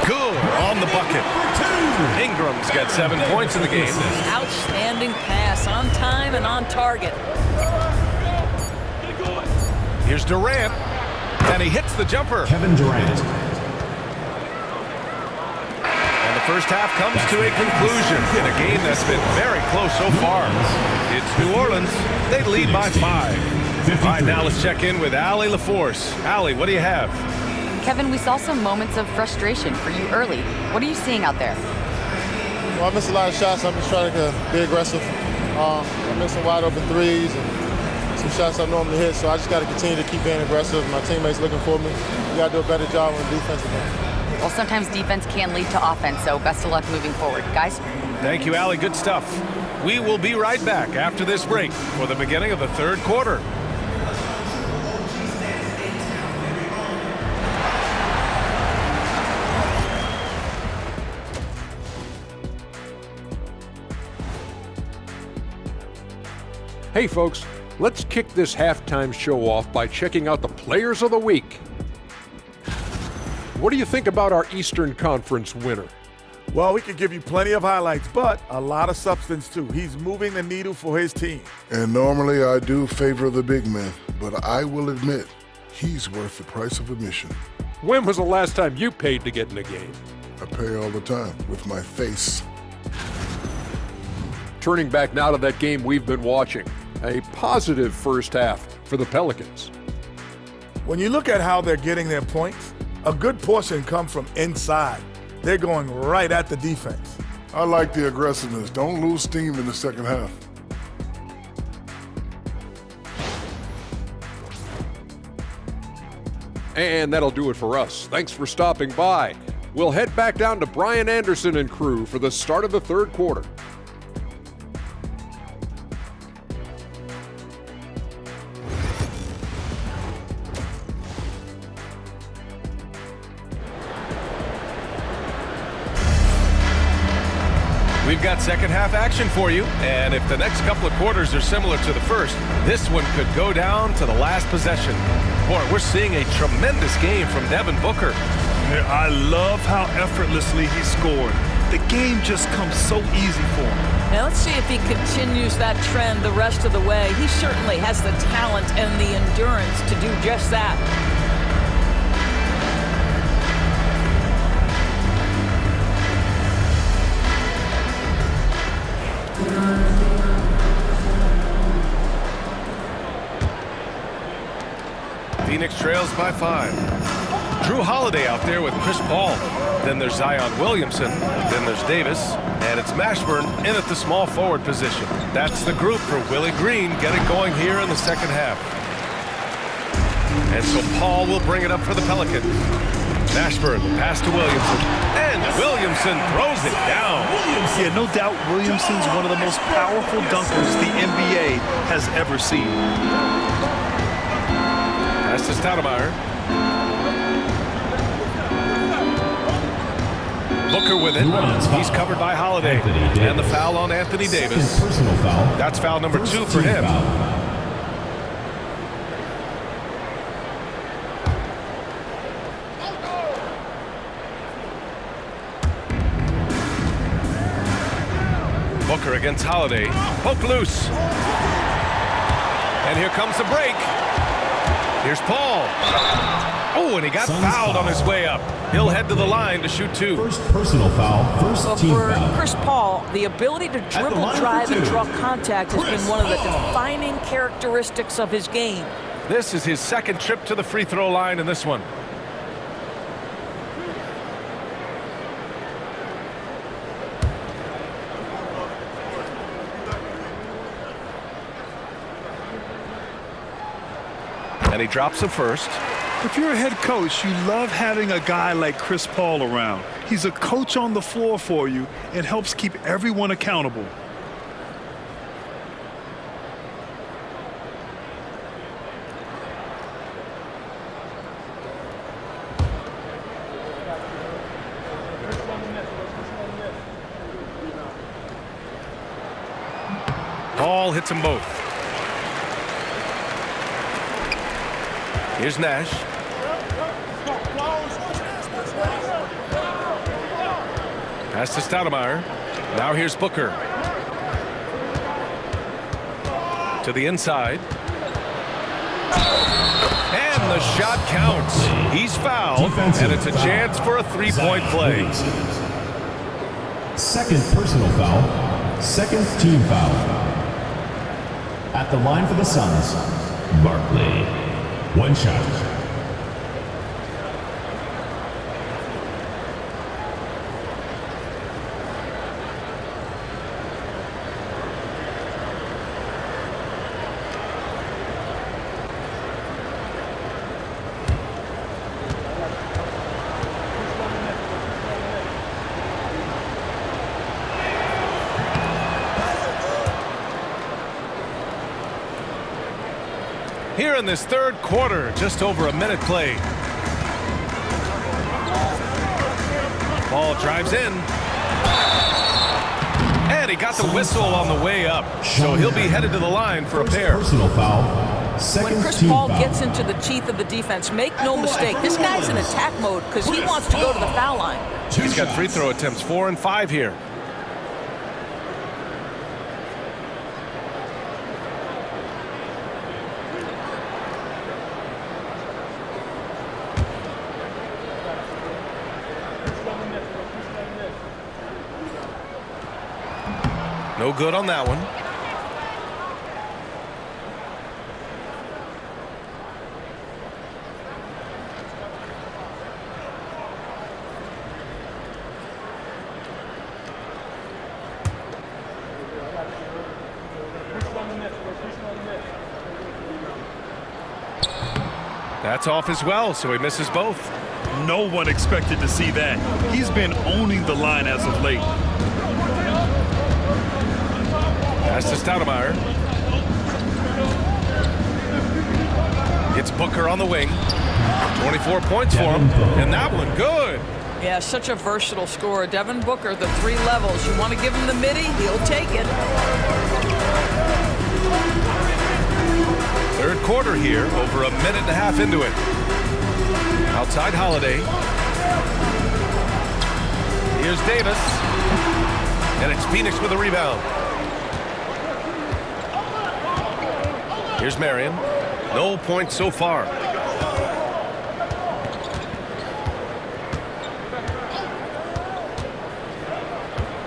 Speaker 1: Good on the bucket. Ingram's got 7 points in the game.
Speaker 2: Outstanding pass, on time and on target.
Speaker 1: Here's Durant, and he hits the jumper.
Speaker 5: Kevin Durant.
Speaker 1: And the first half comes to a conclusion in a game that's been very close so far. It's New Orleans. They lead by 5. All right, now let's check in with Allie LaForce. Allie, what do you have?
Speaker 4: Kevin, we saw some moments of frustration for you early. What are you seeing out there?
Speaker 7: Well, I missed a lot of shots. I'm just trying to be aggressive. I missed some wide open threes and some shots I normally hit, so I just got to continue to keep being aggressive. My teammates looking for me. We got to do a better job on the defensive end.
Speaker 4: Well, sometimes defense can lead to offense, so best of luck moving forward. Guys?
Speaker 1: Thank you, Allie. Good stuff. We will be right back after this break for the beginning of the third quarter.
Speaker 8: Hey folks, let's kick this halftime show off by checking out the Players of the Week. What do you think about our Eastern Conference winner?
Speaker 9: Well, we could give you plenty of highlights, but a lot of substance too. He's moving the needle for his team.
Speaker 10: And normally I do favor the big man, but I will admit he's worth the price of admission.
Speaker 8: When was the last time you paid to get in a game?
Speaker 10: I pay all the time with my face.
Speaker 8: Turning back now to that game we've been watching. A positive first half for the Pelicans.
Speaker 9: When you look at how they're getting their points, a good portion come from inside. They're going right at the defense.
Speaker 10: I like the aggressiveness. Don't lose steam in the second half.
Speaker 8: And that'll do it for us. Thanks for stopping by. We'll head back down to Brian Anderson and crew for the start of the third quarter.
Speaker 1: We've got second half action for you, and if the next couple of quarters are similar to the first, this one could go down to the last possession. Boy, we're seeing a tremendous game from Devin Booker.
Speaker 3: I love how effortlessly he scored. The game just comes so easy for him.
Speaker 2: Now let's see if he continues that trend the rest of the way. He certainly has the talent and the endurance to do just that.
Speaker 1: Phoenix trails by 5. Drew Holiday out there with Chris Paul. Then there's Zion Williamson. Then there's Davis. And it's Mashburn in at the small forward position. That's the group for Willie Green getting going here in the second half. And so Paul will bring it up for the Pelicans. Mashburn, pass to Williamson. And Williamson throws it down.
Speaker 3: Yeah, no doubt Williamson's one of the most powerful dunkers the NBA has ever seen.
Speaker 1: Pass to Stoudemire. Booker with it. He's covered by Holiday. And the foul on Anthony Davis.
Speaker 5: Personal foul.
Speaker 1: That's foul number 2 for him. Booker against Holiday. Poke loose. And here comes the break. Here's Paul. Oh, and he got fouled on his way up. He'll head to the line to shoot 2.
Speaker 5: First personal foul, first team
Speaker 2: For
Speaker 5: foul.
Speaker 2: Chris Paul, the ability to dribble, drive, and draw contact has been one of the defining characteristics of his game.
Speaker 1: This is his second trip to the free throw line in this one. And he drops the first.
Speaker 3: If you're a head coach, you love having a guy like Chris Paul around. He's a coach on the floor for you and helps keep everyone accountable.
Speaker 1: Paul hits them both. Here's Nash. Pass to Stoudemire. Now here's Booker. To the inside. And the shot counts. He's fouled. And it's a chance for a three-point play.
Speaker 5: Second personal foul. Second team foul. At the line for the Suns, Barkley. One shot.
Speaker 1: Here in this third quarter, just over a minute played. Ball drives in. And he got the whistle on the way up. So he'll be headed to the line for a pair.
Speaker 5: Personal foul. Second
Speaker 2: When Chris
Speaker 5: team
Speaker 2: Paul
Speaker 5: foul.
Speaker 2: gets into the teeth of the defense, make no mistake, this guy's in attack mode because he wants to go to the foul line.
Speaker 1: He's got free throw attempts 4 and 5 here. No good on that one. That's off as well, so he misses both.
Speaker 3: No one expected to see that. He's been owning the line as of late.
Speaker 1: Pass to Stoudemire. It's Booker on the wing. 24 points for him, and that one good.
Speaker 2: Yeah, such a versatile scorer. Devin Booker, the 3 levels. You want to give him the midi, he'll take it.
Speaker 1: Third quarter here, over a minute and a half into it. Outside Holiday. Here's Davis. And it's Phoenix with a rebound. Here's Marion. No points so far.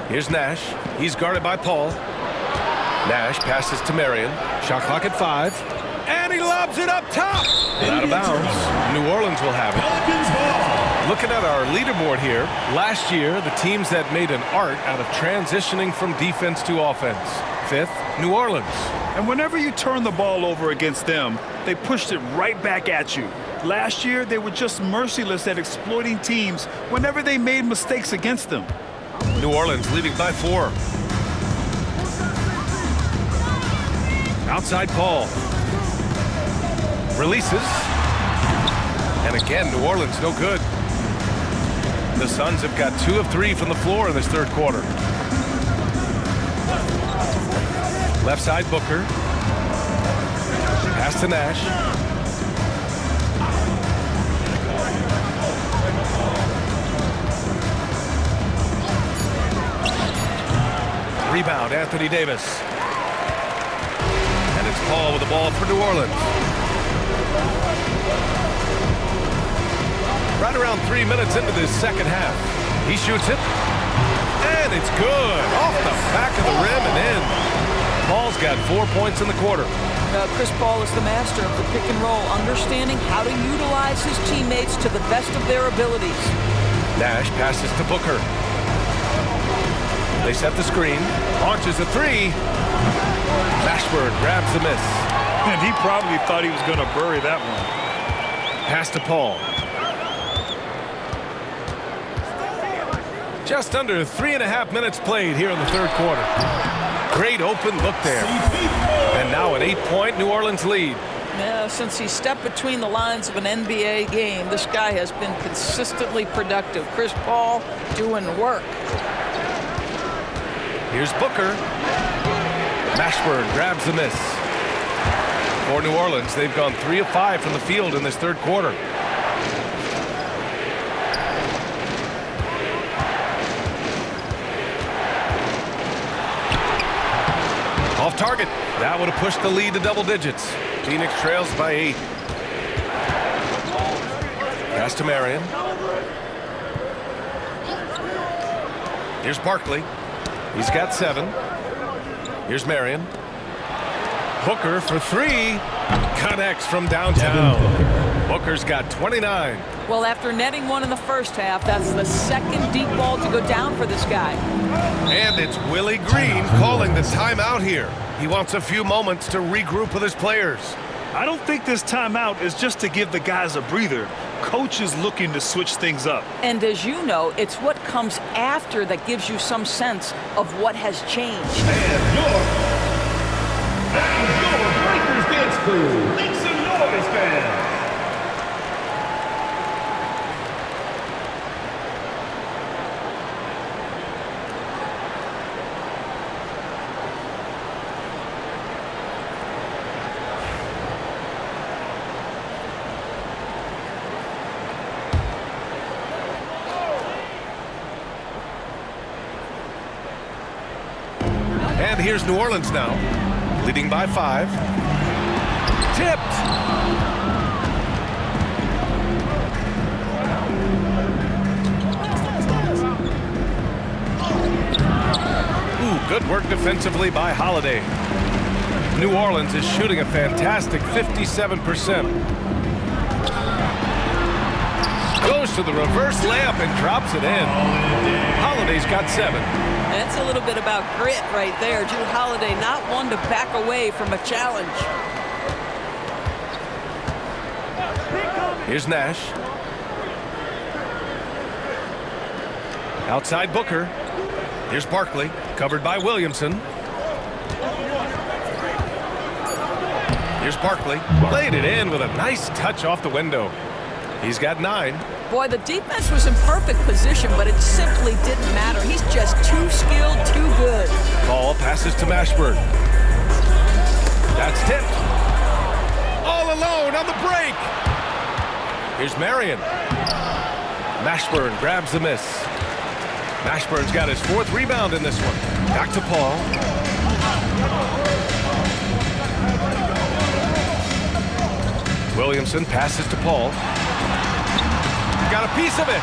Speaker 1: Here's Nash. He's guarded by Paul. Nash passes to Marion. Shot clock at 5. And he lobs it up top. And out of bounds. New Orleans will have it. Looking at our leaderboard here, last year, the teams that made an art out of transitioning from defense to offense. 5th, New Orleans.
Speaker 3: And whenever you turn the ball over against them, they pushed it right back at you. Last year, they were just merciless at exploiting teams whenever they made mistakes against them.
Speaker 1: New Orleans leading by 4. Outside Paul. Releases. And again, New Orleans no good. The Suns have got 2 of 3 from the floor in this third quarter. Left side Booker. Pass to Nash. Rebound, Anthony Davis. And it's Paul with the ball for New Orleans. Right around 3 minutes into this second half. He shoots it. And it's good. Off the back of the rim and in. Paul's got 4 points in the quarter.
Speaker 2: Chris Paul is the master of the pick and roll, understanding how to utilize his teammates to the best of their abilities.
Speaker 1: Nash passes to Booker. They set the screen. Launches a 3. Mashburn grabs the miss.
Speaker 3: And he probably thought he was going to bury that one.
Speaker 1: Pass to Paul. Just under 3.5 minutes played here in the third quarter. Great open look there. And now an 8-point New Orleans lead.
Speaker 2: Yeah, since he stepped between the lines of an NBA game, this guy has been consistently productive. Chris Paul doing work.
Speaker 1: Here's Booker. Mashburn grabs the miss. For New Orleans, they've gone 3 of 5 from the field in this third quarter. Off target. That would have pushed the lead to double digits. Phoenix trails by 8. Pass to Marion. Here's Barkley. He's got 7. Here's Marion. Booker for 3. Connects from downtown. Booker's got 29.
Speaker 2: Well, after netting one in the first half, that's the second deep ball to go down for this guy.
Speaker 1: And it's Willie Green calling the timeout here. He wants a few moments to regroup with his players.
Speaker 3: I don't think this timeout is just to give the guys a breather. Coach is looking to switch things up.
Speaker 2: And as you know, it's what comes after that gives you some sense of what has changed.
Speaker 6: And your Breakers Dance Crew. Make some noise, fans.
Speaker 1: And here's New Orleans now, leading by 5. Tipped. Ooh, good work defensively by Holiday. New Orleans is shooting a fantastic 57%. Goes to the reverse layup and drops it in. Holiday's got 7.
Speaker 2: That's a little bit about grit right there. Drew Holiday not one to back away from a challenge.
Speaker 1: Here's Nash. Outside Booker. Here's Barkley, covered by Williamson. Here's Barkley. Played it in with a nice touch off the window. He's got 9.
Speaker 2: Boy, the defense was in perfect position, but it simply didn't matter. He's just too skilled, too good.
Speaker 1: Ball passes to Mashburn. That's tipped. All alone on the break. Here's Marion. Mashburn grabs the miss. Mashburn's got his 4th rebound in this one. Back to Paul. Williamson passes to Paul. Got a piece of it.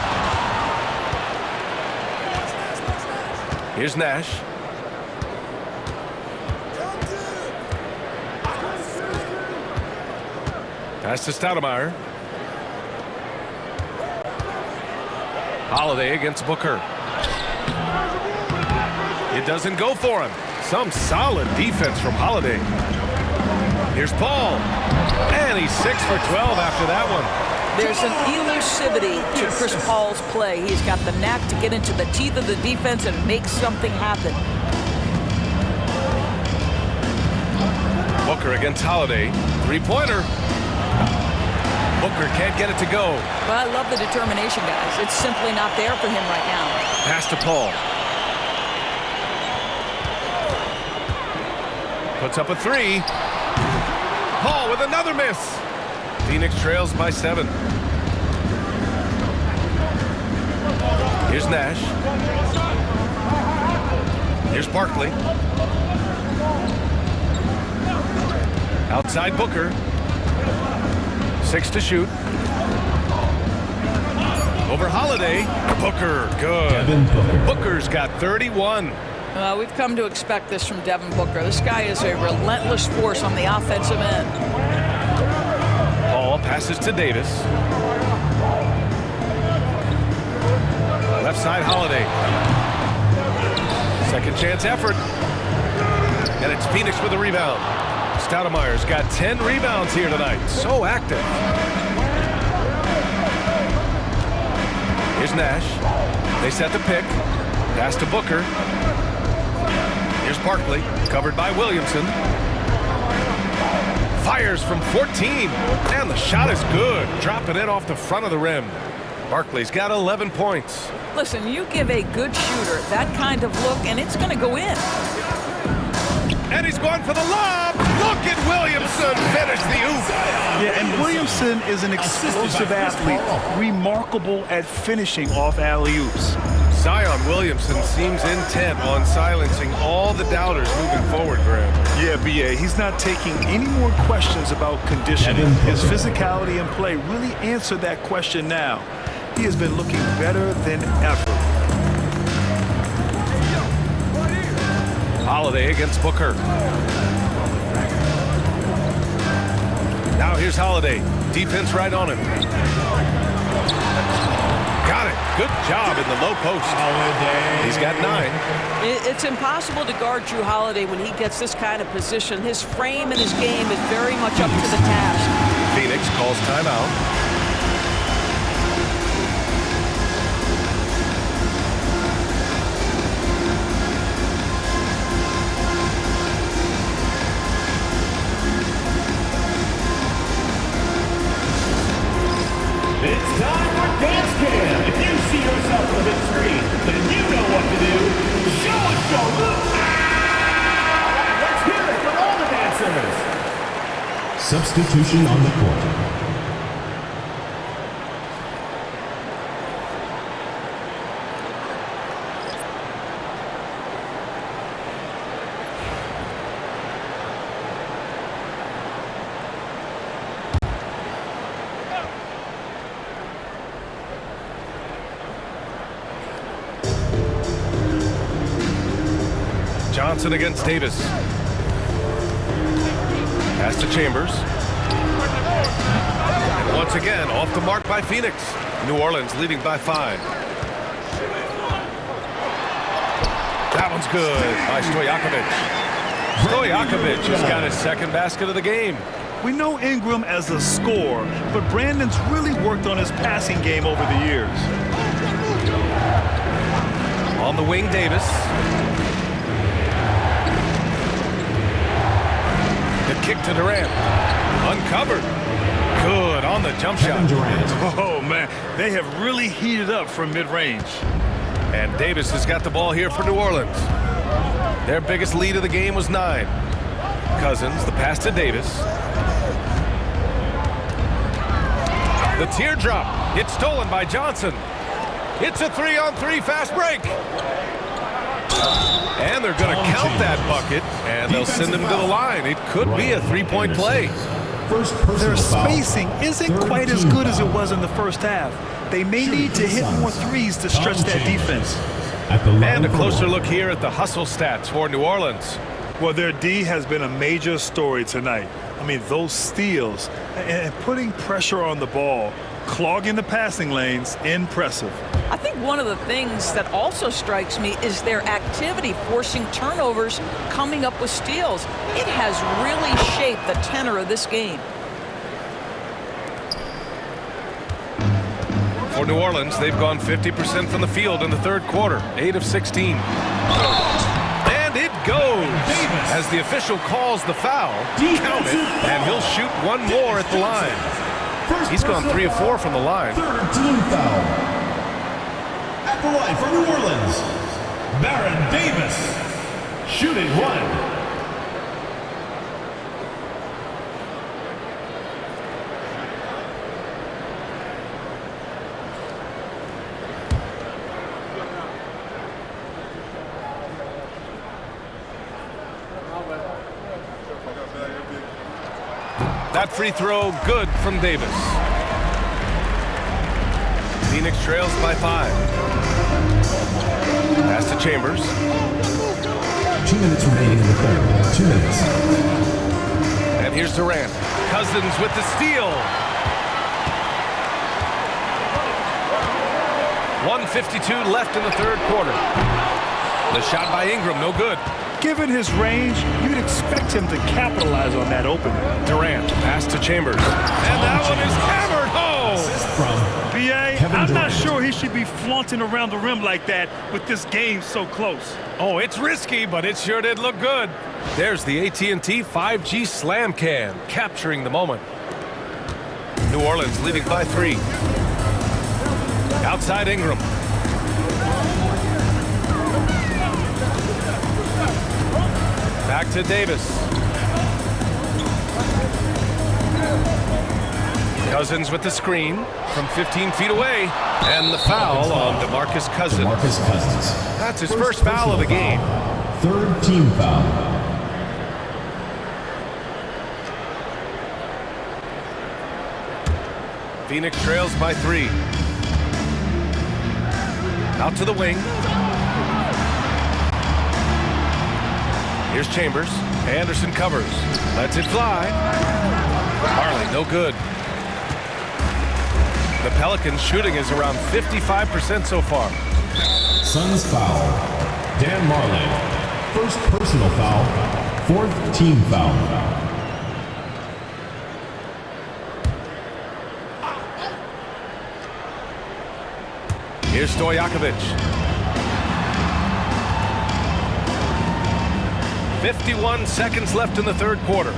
Speaker 1: Here's Nash. Pass to Stoudemire. Holiday against Booker. It doesn't go for him. Some solid defense from Holiday. Here's Paul. And he's 6 for 12 after that one.
Speaker 2: There's an elusivity to Chris Paul's play. He's got the knack to get into the teeth of the defense and make something happen.
Speaker 1: Booker against Holiday. Three-pointer. Booker can't get it to go.
Speaker 2: But I love the determination, guys. It's simply not there for him right now.
Speaker 1: Pass to Paul. Puts up a three. Paul with another miss. Phoenix trails by 7. Here's Nash. Here's Barkley. Outside Booker. 6 to shoot. Over Holiday. Booker, good. Booker's got 31.
Speaker 2: We've come to expect this from Devin Booker. This guy is a relentless force on the offensive end.
Speaker 1: Paul passes to Davis. Left side Holiday. Second chance effort. And it's Phoenix with a rebound. Stoudemire's got 10 rebounds here tonight. So active. Here's Nash. They set the pick. Pass to Booker. Here's Barkley, covered by Williamson. Fires from 14, and the shot is good. Dropping it off the front of the rim. Barkley's got 11 points.
Speaker 2: Listen, you give a good shooter that kind of look, and it's going to go in.
Speaker 1: And he's going for the lob. Look at Williamson finish the oop.
Speaker 3: Yeah, and Williamson is an explosive athlete, remarkable at finishing off alley-oops.
Speaker 1: Zion Williamson seems intent on silencing all the doubters moving forward, Graham.
Speaker 3: Yeah, B.A., he's not taking any more questions about conditioning. His physicality and play really answered that question now. He has been looking better than ever.
Speaker 1: Holiday against Booker. Now here's Holiday. Defense right on him. Got it. Good job in the low post. He's got 9.
Speaker 2: It's impossible to guard Drew Holiday when he gets this kind of position. His frame and his game is very much up to the task.
Speaker 1: Phoenix calls timeout.
Speaker 6: It's time for Dance Cam. If you see yourself on the big screen, then you know what to do. Show us your look. Let's hear it for all the dancers.
Speaker 5: Substitution on the court.
Speaker 1: Johnson against Davis. Pass to Chambers. And once again, off the mark by Phoenix. New Orleans leading by 5. That one's good by Stojakovic. Stojakovic has got his second basket of the game.
Speaker 3: We know Ingram as a scorer, but Brandon's really worked on his passing game over the years.
Speaker 1: On the wing, Davis. The kick to Durant. Uncovered. Good on the jump shot.
Speaker 3: Oh, man. They have really heated up from mid-range.
Speaker 1: And Davis has got the ball here for New Orleans. Their biggest lead of the game was 9. Cousins, the pass to Davis. The teardrop. It's stolen by Johnson. It's a 3-on-3 fast break. And they're going to count that bucket, and they'll send him to the line. It could be a 3-point play.
Speaker 3: Their spacing isn't quite as good as it was in the first half. They may need to hit more threes to stretch that defense.
Speaker 1: And a closer look here at the hustle stats for New Orleans.
Speaker 3: Well, their D has been a major story tonight. I mean, those steals and putting pressure on the ball clogging the passing lanes, impressive.
Speaker 2: I think one of the things that also strikes me is their activity, forcing turnovers, coming up with steals. It has really shaped the tenor of this game.
Speaker 1: For New Orleans, they've gone 50% from the field in the third quarter, 8 of 16. And it goes as the official calls the foul, count it, and he'll shoot one more at the line. He's gone 3 of 4 from the line.
Speaker 5: Third team foul. At the line for New Orleans, Baron Davis, shooting one.
Speaker 1: That free throw good from Davis. Phoenix trails by 5. Pass to Chambers.
Speaker 5: 2 minutes remaining in the third. 2 minutes.
Speaker 1: And here's Durant. Cousins with the steal. 1:52 left in the third quarter. The shot by Ingram, no good.
Speaker 3: Given his range, you'd expect him to capitalize on that opening.
Speaker 1: Durant, pass to Chambers. And that one is hammered home.
Speaker 5: From
Speaker 3: B.A.,
Speaker 5: Kevin
Speaker 3: I'm not
Speaker 5: Durant.
Speaker 3: sure he should be flaunting around the rim like that with this game so close.
Speaker 1: Oh, it's risky, but it sure did look good. There's the AT&T 5G Slam Can, capturing the moment. New Orleans leading by 3. Outside Ingram. Back to Davis. Cousins with the screen from 15 feet away. And the foul on DeMarcus Cousins.
Speaker 5: DeMarcus Cousins.
Speaker 1: That's his first foul of the game.
Speaker 5: Third team foul.
Speaker 1: Phoenix trails by 3. Out to the wing. Here's Chambers. Anderson covers. Lets it fly. Marley, no good. The Pelicans shooting is around 55% so far.
Speaker 5: Suns foul. Dan Marley. First personal foul. Fourth team foul.
Speaker 1: Here's Stojakovic. 51 seconds left in the third quarter.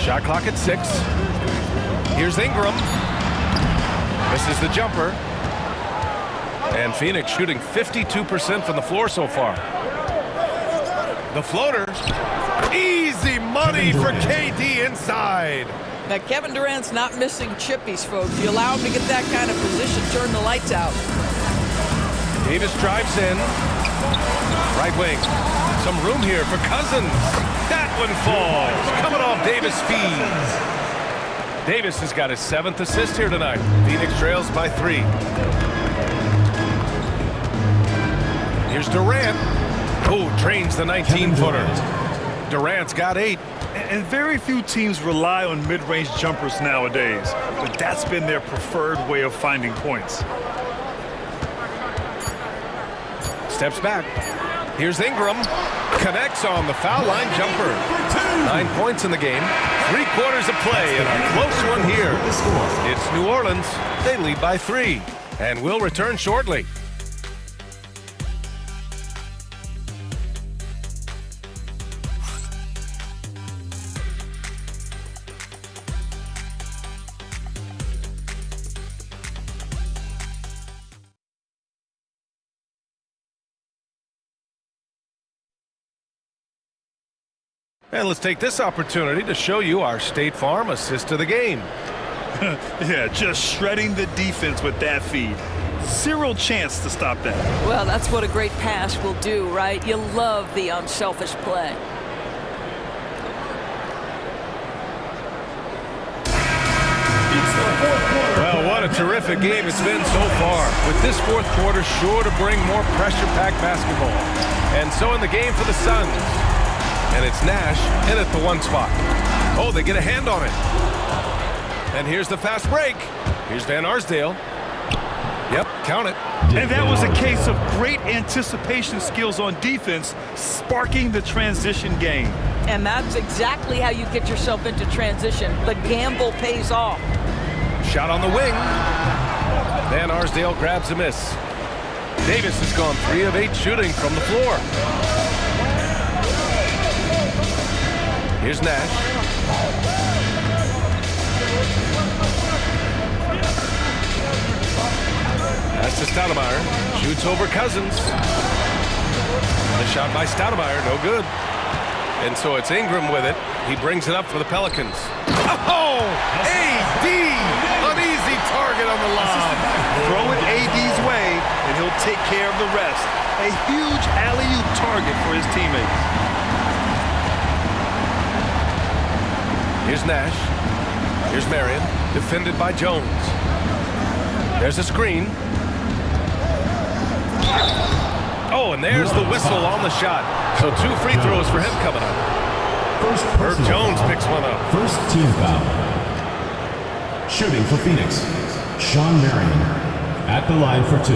Speaker 1: Shot clock at 6. Here's Ingram. Misses the jumper. And Phoenix shooting 52% from the floor so far. The floater. Easy money for KD inside.
Speaker 2: Now, Kevin Durant's not missing chippies, folks. You allow him to get that kind of position, turn the lights out.
Speaker 1: Davis drives in. Right wing. Some room here for Cousins. That one falls. Coming off Davis' feed. Davis has got his 7th assist here tonight. Phoenix trails by 3. Here's Durant. Oh, trains the 19-footer. Durant's got 8.
Speaker 3: And very few teams rely on mid-range jumpers nowadays, but that's been their preferred way of finding points.
Speaker 1: Steps back. Here's Ingram. Connects on the foul line jumper. 9 points in the game. 3 quarters of play and a close one here. It's New Orleans. They lead by 3. And we'll return shortly. And let's take this opportunity to show you our State Farm assist of the game.
Speaker 3: Yeah, just shredding the defense with that feed. Zero chance to stop that.
Speaker 2: Well, that's what a great pass will do, right? You love the unselfish play.
Speaker 1: Well, what a terrific game it's been so far. With this fourth quarter sure to bring more pressure-packed basketball. And so in the game for the Suns. And it's Nash in at the 1 spot. Oh, they get a hand on it. And here's the fast break. Here's Van Arsdale. Yep, count it.
Speaker 3: And that was a case of great anticipation skills on defense, sparking the transition game.
Speaker 2: And that's exactly how you get yourself into transition. The gamble pays off.
Speaker 1: Shot on the wing. Van Arsdale grabs a miss. Davis has gone 3 of 8 shooting from the floor. Here's Nash. That's to Stoudemire. Shoots over Cousins. The shot by Stoudemire, no good. And so it's Ingram with it. He brings it up for the Pelicans. Oh! AD! An easy target on the lob.
Speaker 3: Throw it AD's way, and he'll take care of the rest. A huge alley-oop target for his teammates.
Speaker 1: Here's Nash. Here's Marion, defended by Jones. There's a screen. Oh, and there's the whistle on the shot. So 2 free throws for him coming up. Herb Jones picks one up.
Speaker 5: First team foul. Shooting for Phoenix, Sean Marion at the line for 2.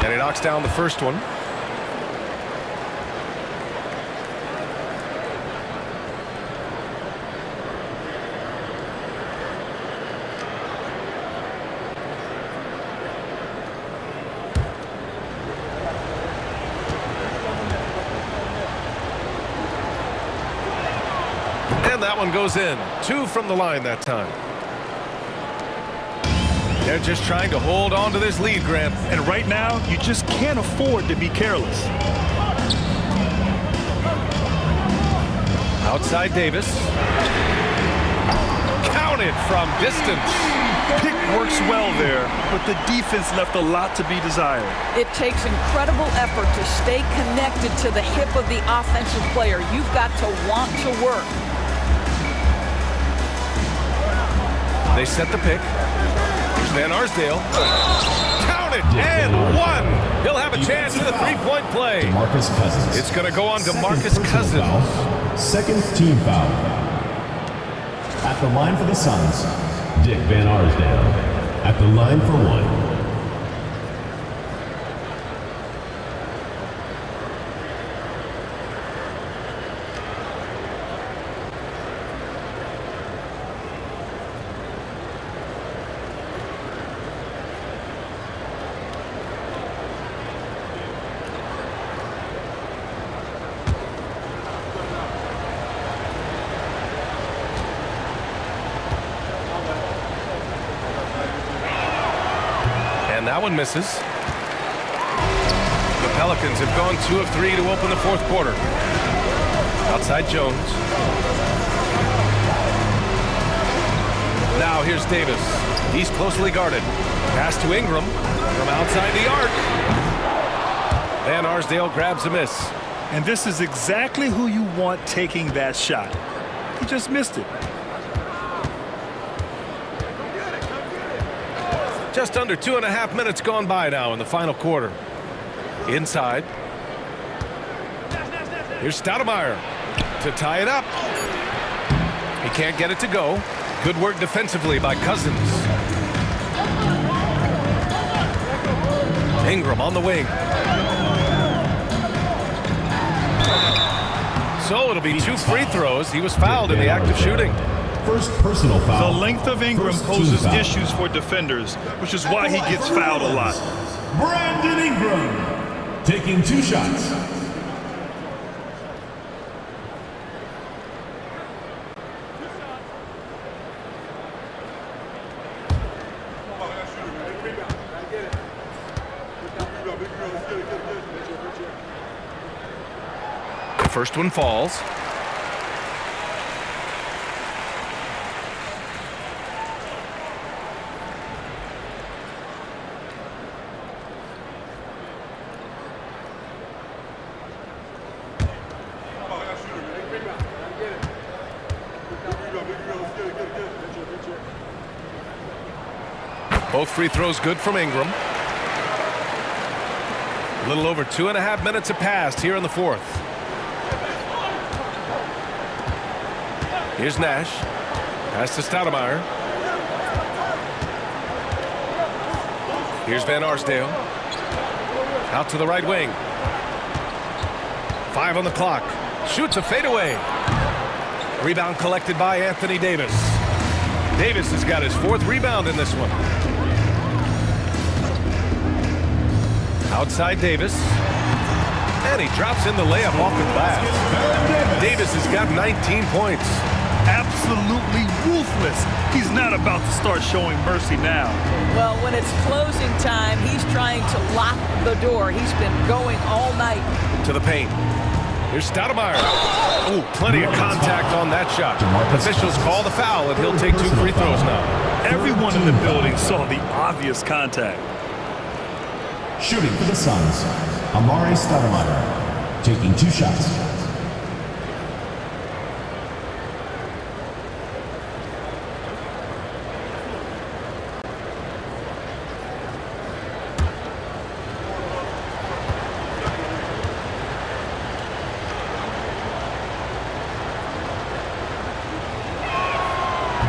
Speaker 1: And he knocks down the first one. And that one goes in. 2 from the line that time. They're just trying to hold on to this lead, Grant.
Speaker 3: And right now, you just can't afford to be careless.
Speaker 1: Outside Davis. Counted from distance.
Speaker 3: Pick works well there, but the defense left a lot to be desired.
Speaker 2: It takes incredible effort to stay connected to the hip of the offensive player. You've got to want to work.
Speaker 1: They set the pick. Here's Van Arsdale. Counted and 1. He'll have a chance at a 3-point play.
Speaker 5: DeMarcus Cousins.
Speaker 1: It's going to go on
Speaker 5: Second
Speaker 1: DeMarcus
Speaker 5: personal
Speaker 1: Cousins.
Speaker 5: foul. Second team foul. At the line for the Suns, Dick Van Arsdale. At the line for 1.
Speaker 1: And that one misses. The Pelicans have gone 2 of 3 to open the 4th quarter. Outside Jones. Now here's Davis. He's closely guarded. Pass to Ingram from outside the arc. Van Arsdale grabs a miss.
Speaker 3: And this is exactly who you want taking that shot. He just missed it.
Speaker 1: Just under 2.5 minutes gone by now in the final quarter. Inside. Here's Stoudemire to tie it up. He can't get it to go. Good work defensively by Cousins. Ingram on the wing. So it'll be 2 free throws. He was fouled in the act of shooting.
Speaker 5: First personal foul.
Speaker 3: The length of Ingram poses issues for defenders, which is why he gets fouled a lot.
Speaker 5: Brandon Ingram taking 2 shots.
Speaker 1: The first one falls. Both free throws good from Ingram. A little over 2.5 minutes have passed here in the fourth. Here's Nash. Pass to Stoudemire. Here's Van Arsdale. Out to the right wing. 5 on the clock. Shoots a fadeaway. Rebound collected by Anthony Davis. Davis has got his 4th rebound in this one. Outside Davis. And he drops in the layup off the glass. Davis has got 19 points.
Speaker 3: Absolutely ruthless. He's not about to start showing mercy now.
Speaker 2: Well, when it's closing time, he's trying to lock the door. He's been going all night.
Speaker 1: To the paint. Here's Stoudemire. Ooh, plenty of contact on that shot. Officials call the foul, and he'll take 2 free throws now.
Speaker 3: Everyone in the building saw the obvious contact.
Speaker 5: Shooting for the Suns, Amare Stoudemire, taking 2 shots.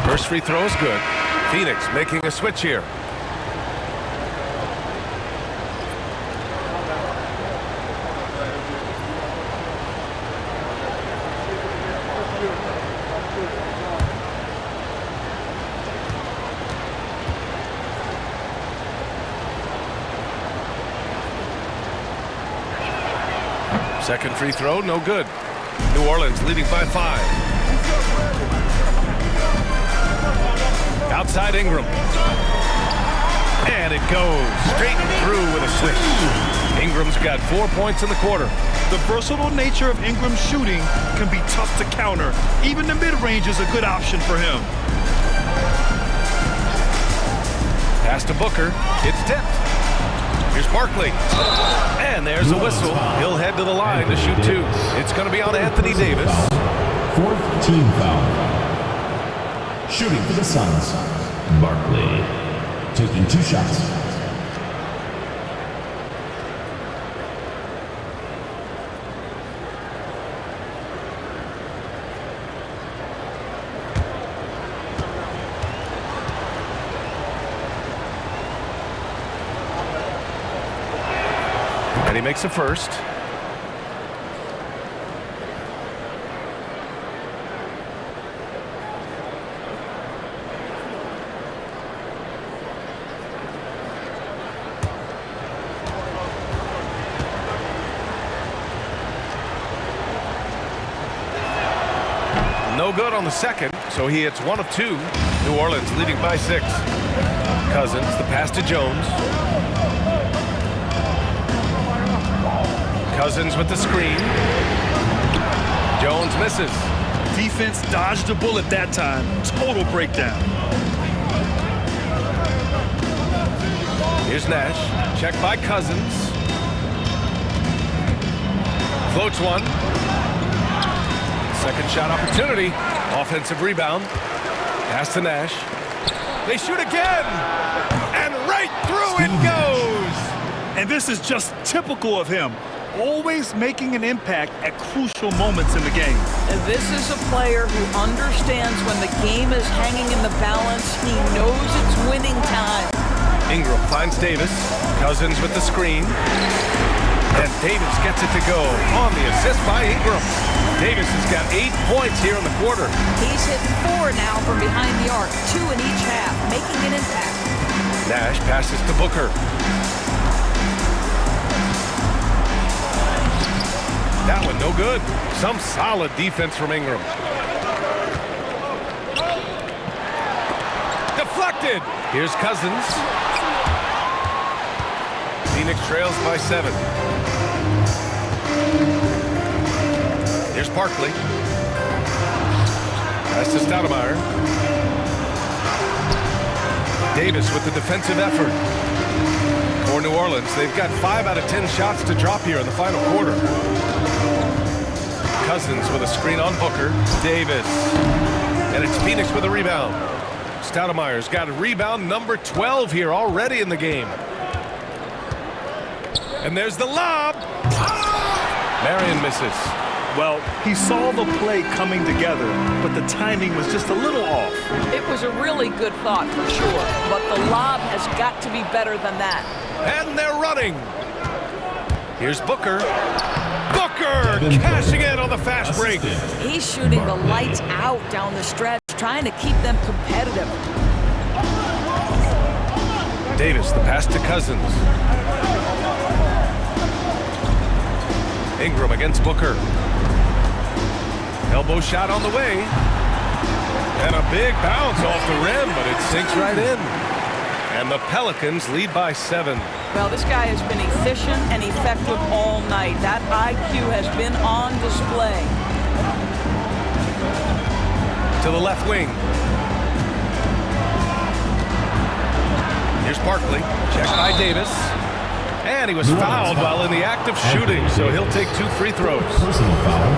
Speaker 1: First free throw is good. Phoenix making a switch here. Second free throw, no good. New Orleans leading by 5. Outside Ingram. And it goes straight through with a swish. Ingram's got 4 points in the quarter.
Speaker 3: The versatile nature of Ingram's shooting can be tough to counter. Even the mid-range is a good option for him.
Speaker 1: Pass to Booker. It's tipped. Here's Barkley. And there's a whistle. He'll head to the line to shoot 2. It's going to be on Anthony Davis.
Speaker 5: 4th team foul. Shooting for the Suns, Barkley, taking 2 shots.
Speaker 1: And he makes a first. No good on the second, so he hits 1 of 2. New Orleans leading by 6. Cousins, the pass to Jones. Cousins with the screen. Jones misses.
Speaker 3: Defense dodged a bullet that time. Total breakdown.
Speaker 1: Here's Nash. Check by Cousins. Floats one. Second shot opportunity. Offensive rebound. Pass to Nash. They shoot again. And right through it goes.
Speaker 3: And this is just typical of him. Always making an impact at crucial moments in the game.
Speaker 2: And this is a player who understands when the game is hanging in the balance. He knows it's winning time.
Speaker 1: Ingram finds Davis. Cousins with the screen. And Davis gets it to go on the assist by Ingram. Davis has got 8 points here in the quarter.
Speaker 2: He's hit 4 now from behind the arc, 2 in each half, making an impact.
Speaker 1: Nash passes to Booker. That one no good. Some solid defense from Ingram. Deflected. Here's Cousins. Phoenix trails by 7. Here's Barkley. Pass to Stoudemire. Davis with the defensive effort. For New Orleans, they've got 5 out of 10 shots to drop here in the final quarter. Cousins with a screen on Booker. Davis. And it's Phoenix with a rebound. Stoudemire's got a rebound number 12 here already in the game. And there's the lob. Marion misses.
Speaker 3: Well, he saw the play coming together, but the timing was just a little off.
Speaker 2: It was a really good thought for sure, but the lob has got to be better than that.
Speaker 1: And they're running. Here's Booker. Booker cashing in on the fast break.
Speaker 2: He's shooting the lights out down the stretch, trying to keep them competitive.
Speaker 1: Davis, the pass to Cousins. Ingram against Booker. Elbow shot on the way. And a big bounce off the rim, but it sinks right in. And the Pelicans lead by 7.
Speaker 2: Well, this guy has been efficient and effective all night. That IQ has been on display.
Speaker 1: To the left wing. Here's Barkley. Checked by Davis. And he was fouled while in the act of shooting, so he'll take 2 free throws.
Speaker 5: Personal foul.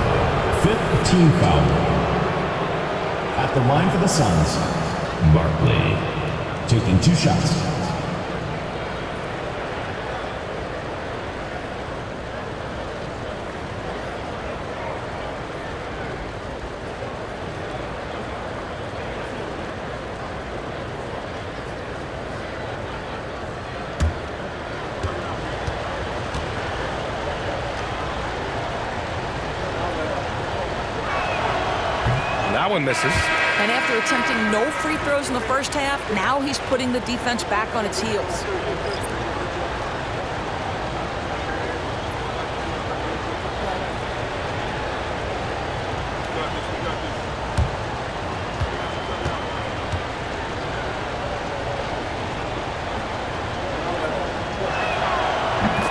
Speaker 5: 5th team foul. At the line for the Suns, Barkley taking 2 shots.
Speaker 1: That one misses.
Speaker 2: And after attempting no free throws in the first half, now he's putting the defense back on its heels.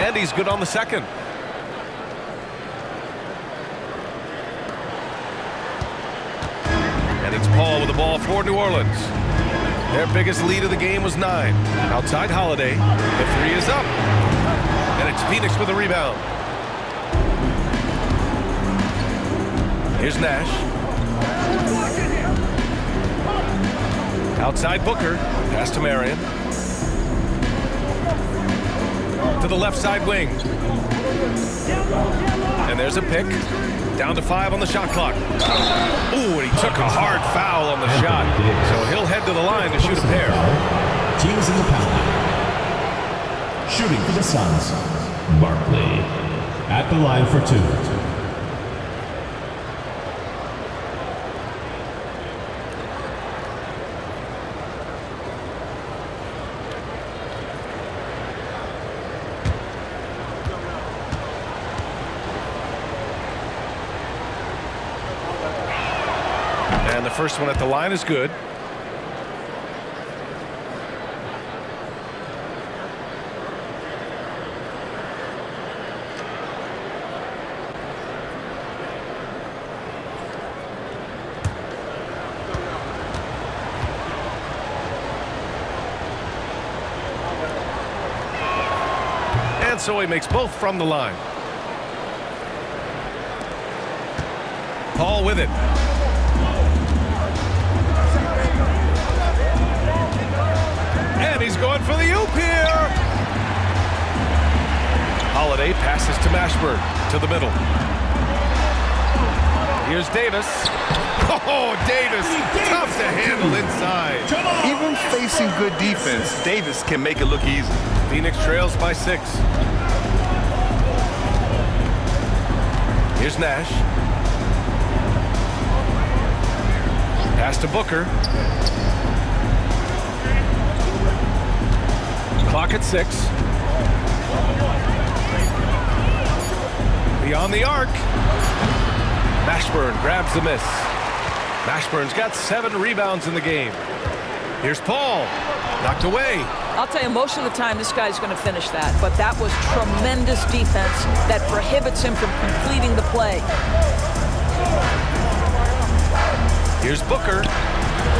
Speaker 1: And he's good on the second. And it's Paul with the ball for New Orleans. Their biggest lead of the game was 9. Outside Holiday. The 3 is up. And it's Phoenix with a rebound. Here's Nash. Outside Booker. Pass to Marion. To the left side wing. And there's a pick. Down to 5 on the shot clock. Ooh, and he took a hard foul on the shot. So he'll head to the line to shoot a pair.
Speaker 5: Teams in the penalty. Shooting for the Suns, Barkley. At the line for 2.
Speaker 1: And the first one at the line is good. And so he makes both from the line. Paul with it. And he's going for the oop here. Holiday passes to Mashburn to the middle. Here's Davis. Oh, Davis, tough to handle inside.
Speaker 3: Even facing good defense, Davis can make it look easy.
Speaker 1: Phoenix trails by 6. Here's Nash. Pass to Booker. Clock at 6. Beyond the arc. Mashburn grabs the miss. Mashburn's got 7 rebounds in the game. Here's Paul. Knocked away.
Speaker 2: I'll tell you, most of the time this guy's going to finish that, but that was tremendous defense that prohibits him from completing the play.
Speaker 1: Here's Booker.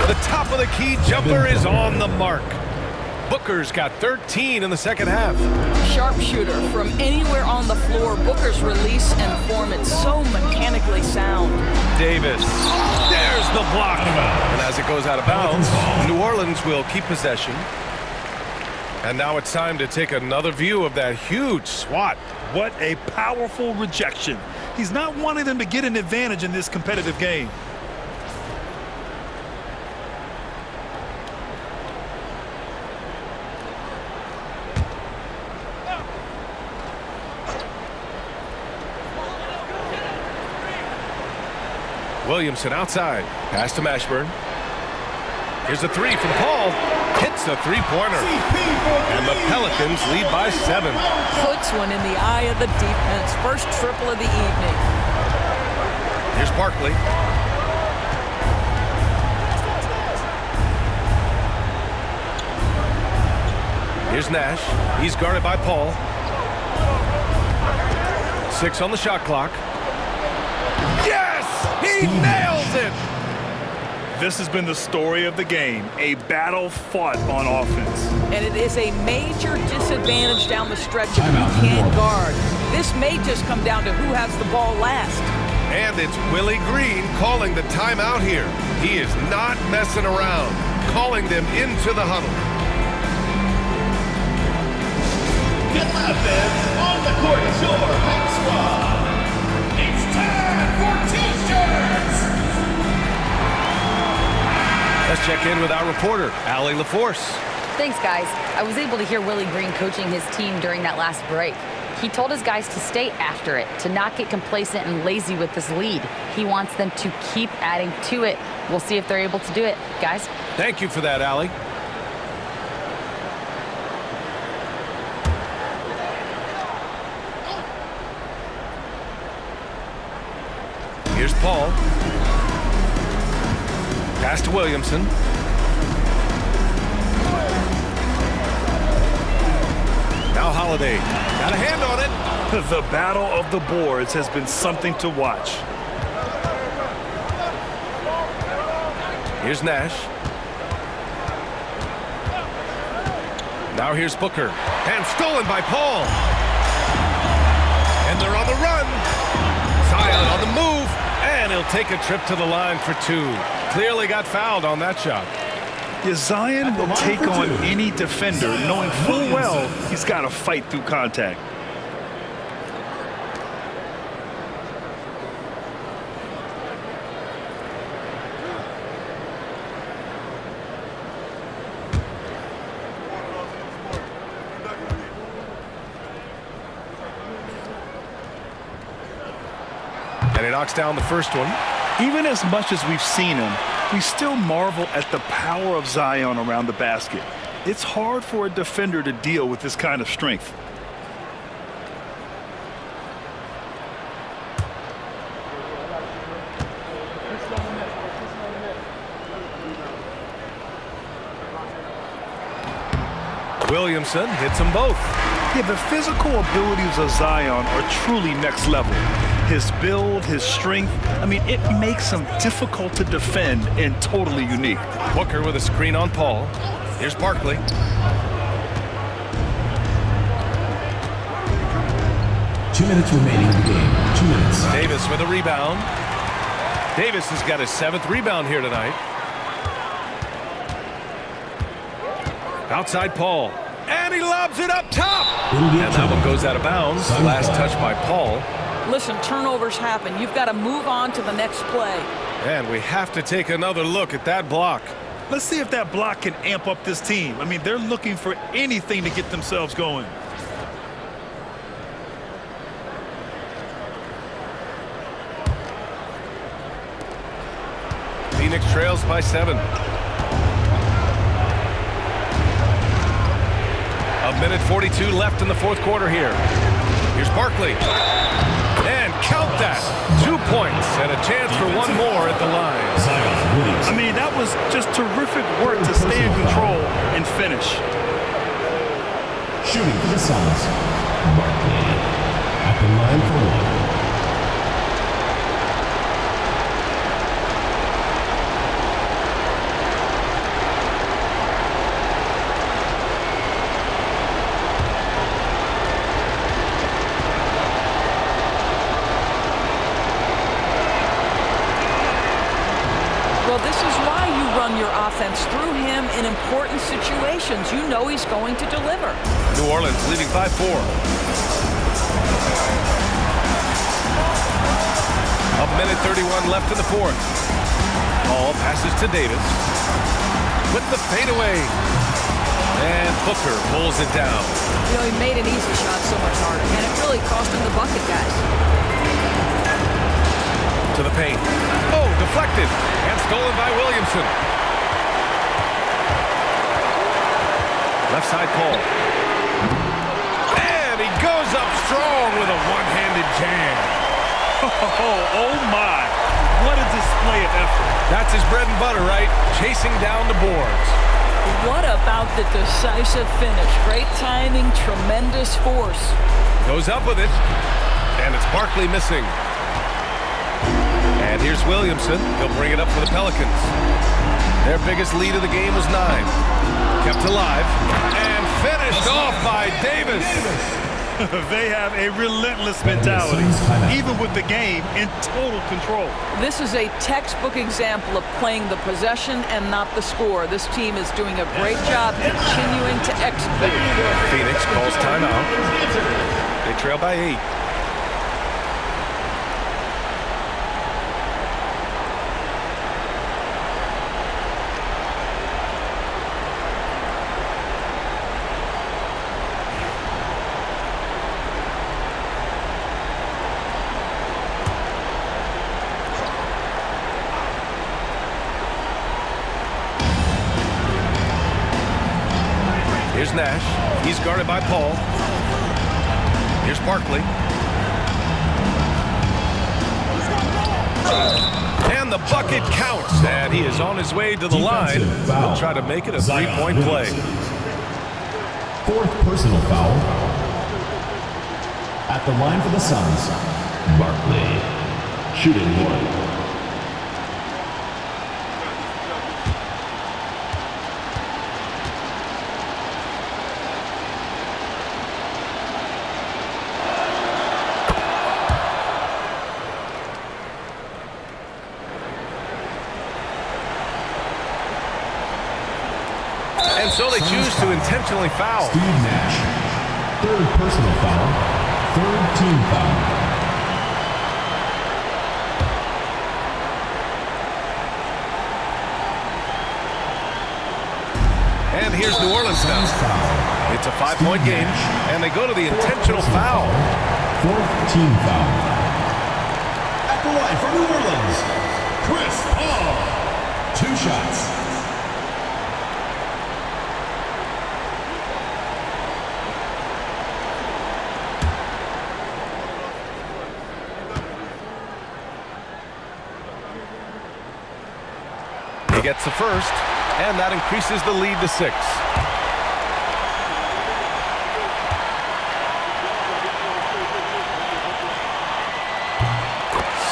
Speaker 1: The top of the key jumper is on the mark. Booker's got 13 in the second half.
Speaker 2: Sharpshooter from anywhere on the floor. Booker's release and form, it's so mechanically sound.
Speaker 1: Davis. There's the block. And as it goes out of bounds, New Orleans will keep possession. And now it's time to take another view of that huge swat.
Speaker 3: What a powerful rejection. He's not wanting them to get an advantage in this competitive game.
Speaker 1: Williamson outside. Pass to Mashburn. Here's a three from Paul. Hits the three-pointer. And the Pelicans lead by 7.
Speaker 2: Puts one in the eye of the defense. First triple of the evening.
Speaker 1: Here's Barkley. Here's Nash. He's guarded by Paul. 6 on the shot clock. Yes! He nails it!
Speaker 3: This has been the story of the game, a battle fought on offense.
Speaker 2: And it is a major disadvantage down the stretch if you can't guard. This may just come down to who has the ball last.
Speaker 1: And it's Willie Green calling the timeout here. He is not messing around, calling them into the huddle.
Speaker 6: Get offense on the court is your home squad. It's time for T-shirts.
Speaker 1: Let's check in with our reporter, Allie LaForce.
Speaker 4: Thanks, guys. I was able to hear Willie Green coaching his team during that last break. He told his guys to stay after it, to not get complacent and lazy with this lead. He wants them to keep adding to it. We'll see if they're able to do it, guys.
Speaker 1: Thank you for that, Allie. Here's Paul. Pass to Williamson. Now Holiday. Got a hand on it.
Speaker 3: The battle of the boards has been something to watch.
Speaker 1: Here's Nash. Now here's Booker. And stolen by Paul. And they're on the run. Zion on the move. And he'll take a trip to the line for 2. Clearly got fouled on that shot.
Speaker 3: Yeah, Zion will take on any defender, knowing full well he's got to fight through contact.
Speaker 1: And he knocks down the first one.
Speaker 3: Even as much as we've seen him, we still marvel at the power of Zion around the basket. It's hard for a defender to deal with this kind of strength.
Speaker 1: Williamson hits them both.
Speaker 3: Yeah, the physical abilities of Zion are truly next level. His build, his strength, I mean, it makes him difficult to defend and totally unique.
Speaker 1: Booker with a screen on Paul. Here's Barkley.
Speaker 5: 2 minutes remaining in the game. 2 minutes.
Speaker 1: Davis with a rebound. Davis has got his 7th rebound here tonight. Outside Paul. And he lobs it up top. And that one goes out of bounds. Last touch by Paul.
Speaker 2: Listen, turnovers happen. You've got to move on to the next play.
Speaker 1: And we have to take another look at that block.
Speaker 3: Let's see if that block can amp up this team. I mean, they're looking for anything to get themselves going.
Speaker 1: Phoenix trails by 7. A minute 42 left in the 4th quarter here. Here's Barkley. And count that. 2 points and a chance for one more at the line.
Speaker 3: I mean, that was just terrific work to stay in control and finish.
Speaker 5: Shooting for the Suns. Barkley at the line for 1.
Speaker 2: offense through him in important situations. You know he's going to deliver.
Speaker 1: New Orleans leading by 4. A minute 31 left in the fourth. Ball passes to Davis. With the fadeaway. And Booker pulls it down.
Speaker 2: You know, he made an easy shot so much harder, and it really cost him the bucket, guys.
Speaker 1: To the paint. Oh, deflected. And stolen by Williamson. Left side Paul. And he goes up strong with a one-handed jam.
Speaker 3: Oh, my. What a display of effort.
Speaker 1: That's his bread and butter, right? Chasing down the boards.
Speaker 2: What about the decisive finish? Great timing, tremendous force.
Speaker 1: Goes up with it. And it's Barkley missing. And here's Williamson. He'll bring it up for the Pelicans. Their biggest lead of the game was 9. Kept alive. And finished off by Davis.
Speaker 3: They have a relentless mentality, even with the game in total control.
Speaker 2: This is a textbook example of playing the possession and not the score. This team is doing a great job continuing to execute.
Speaker 1: Phoenix calls timeout. They trail by 8. Here's Nash. He's guarded by Paul. Here's Barkley. And the bucket counts. And he is on his way to the line. He'll try to make it a 3-point play.
Speaker 5: 4th personal foul. At the line for the Suns, Barkley. Shooting 1.
Speaker 1: And so they choose to intentionally foul.
Speaker 5: Steve Nash. 3rd personal foul. 3rd team foul.
Speaker 1: And here's New Orleans now. It's a 5-point game, and they go to the intentional foul.
Speaker 5: 4th team foul.
Speaker 6: At the line for New Orleans, Chris Paul.
Speaker 5: 2 shots.
Speaker 1: He gets the first, and that increases the lead to 6.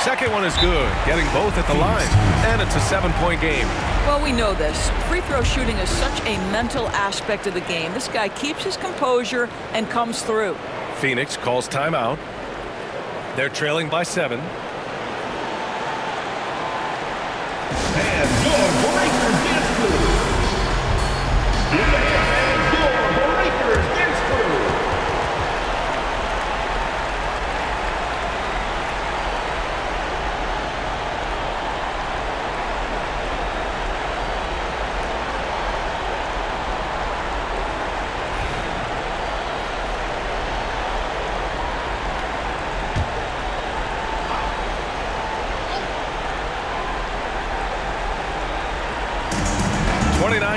Speaker 1: Second one is good, getting both at the line, and it's a 7-point game.
Speaker 2: Well, we know this. Free throw shooting is such a mental aspect of the game. This guy keeps his composure and comes through.
Speaker 1: Phoenix calls timeout. They're trailing by 7.
Speaker 6: And your breakers gets through. And your breakers gets through.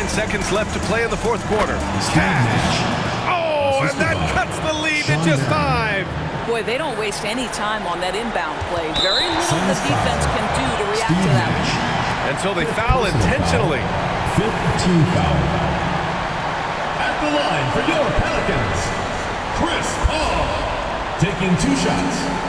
Speaker 1: Seconds left to play in the fourth quarter. Cash. Oh, and that cuts the lead to just 5.
Speaker 2: Boy, they don't waste any time on that inbound play. Very little the defense can do to react to that.
Speaker 1: And so they foul intentionally.
Speaker 5: 5th team foul.
Speaker 6: At the line for your Pelicans, Chris Paul.
Speaker 5: Taking 2 shots.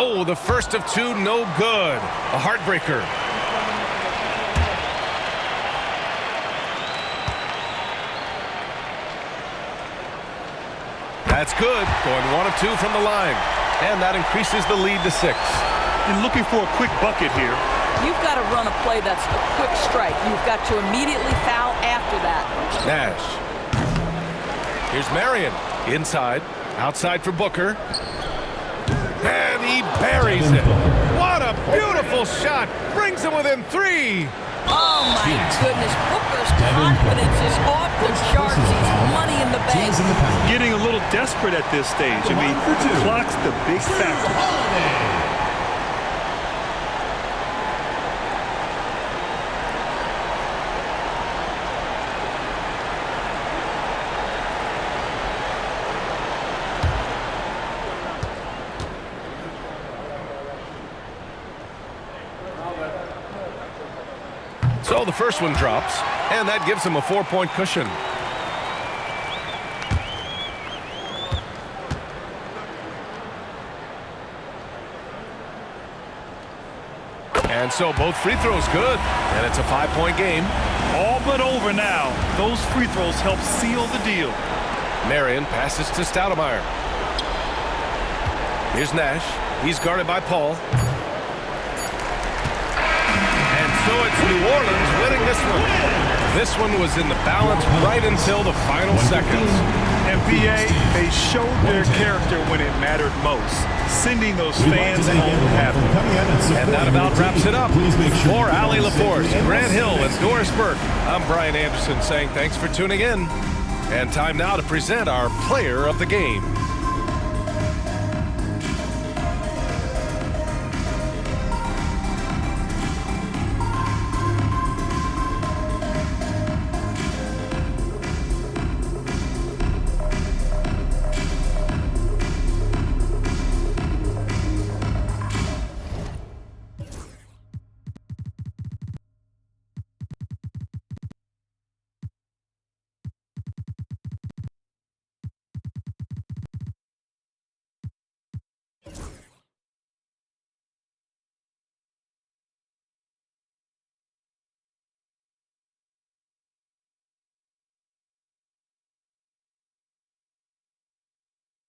Speaker 1: Oh, the first of 2, no good. A heartbreaker. That's good. Going 1 of 2 from the line. And that increases the lead to 6.
Speaker 3: And looking for a quick bucket here.
Speaker 2: You've got to run a play that's a quick strike. You've got to immediately foul after that.
Speaker 1: Nash. Here's Marion. Inside. Outside for Booker. And he buries it. What a beautiful shot. Brings him within 3.
Speaker 2: Oh, my goodness. Booker's confidence is off the charts. He's money in the bank.
Speaker 3: Getting a little desperate at this stage. I mean, the clock's the big factor.
Speaker 1: So the first one drops, and that gives him a 4-point cushion. And so both free throws good, and it's a 5-point game.
Speaker 3: All but over now. Those free throws help seal the deal.
Speaker 1: Marion passes to Stoudemire. Here's Nash. He's guarded by Paul. So it's New Orleans winning this one. This one was in the balance right until the final seconds.
Speaker 3: NBA, they showed their character when it mattered most, sending those fans home happy.
Speaker 1: And that about wraps it up. For Ali LaForce, Grant Hill, and Doris Burke, I'm Brian Anderson saying thanks for tuning in. And time now to present our player of the game.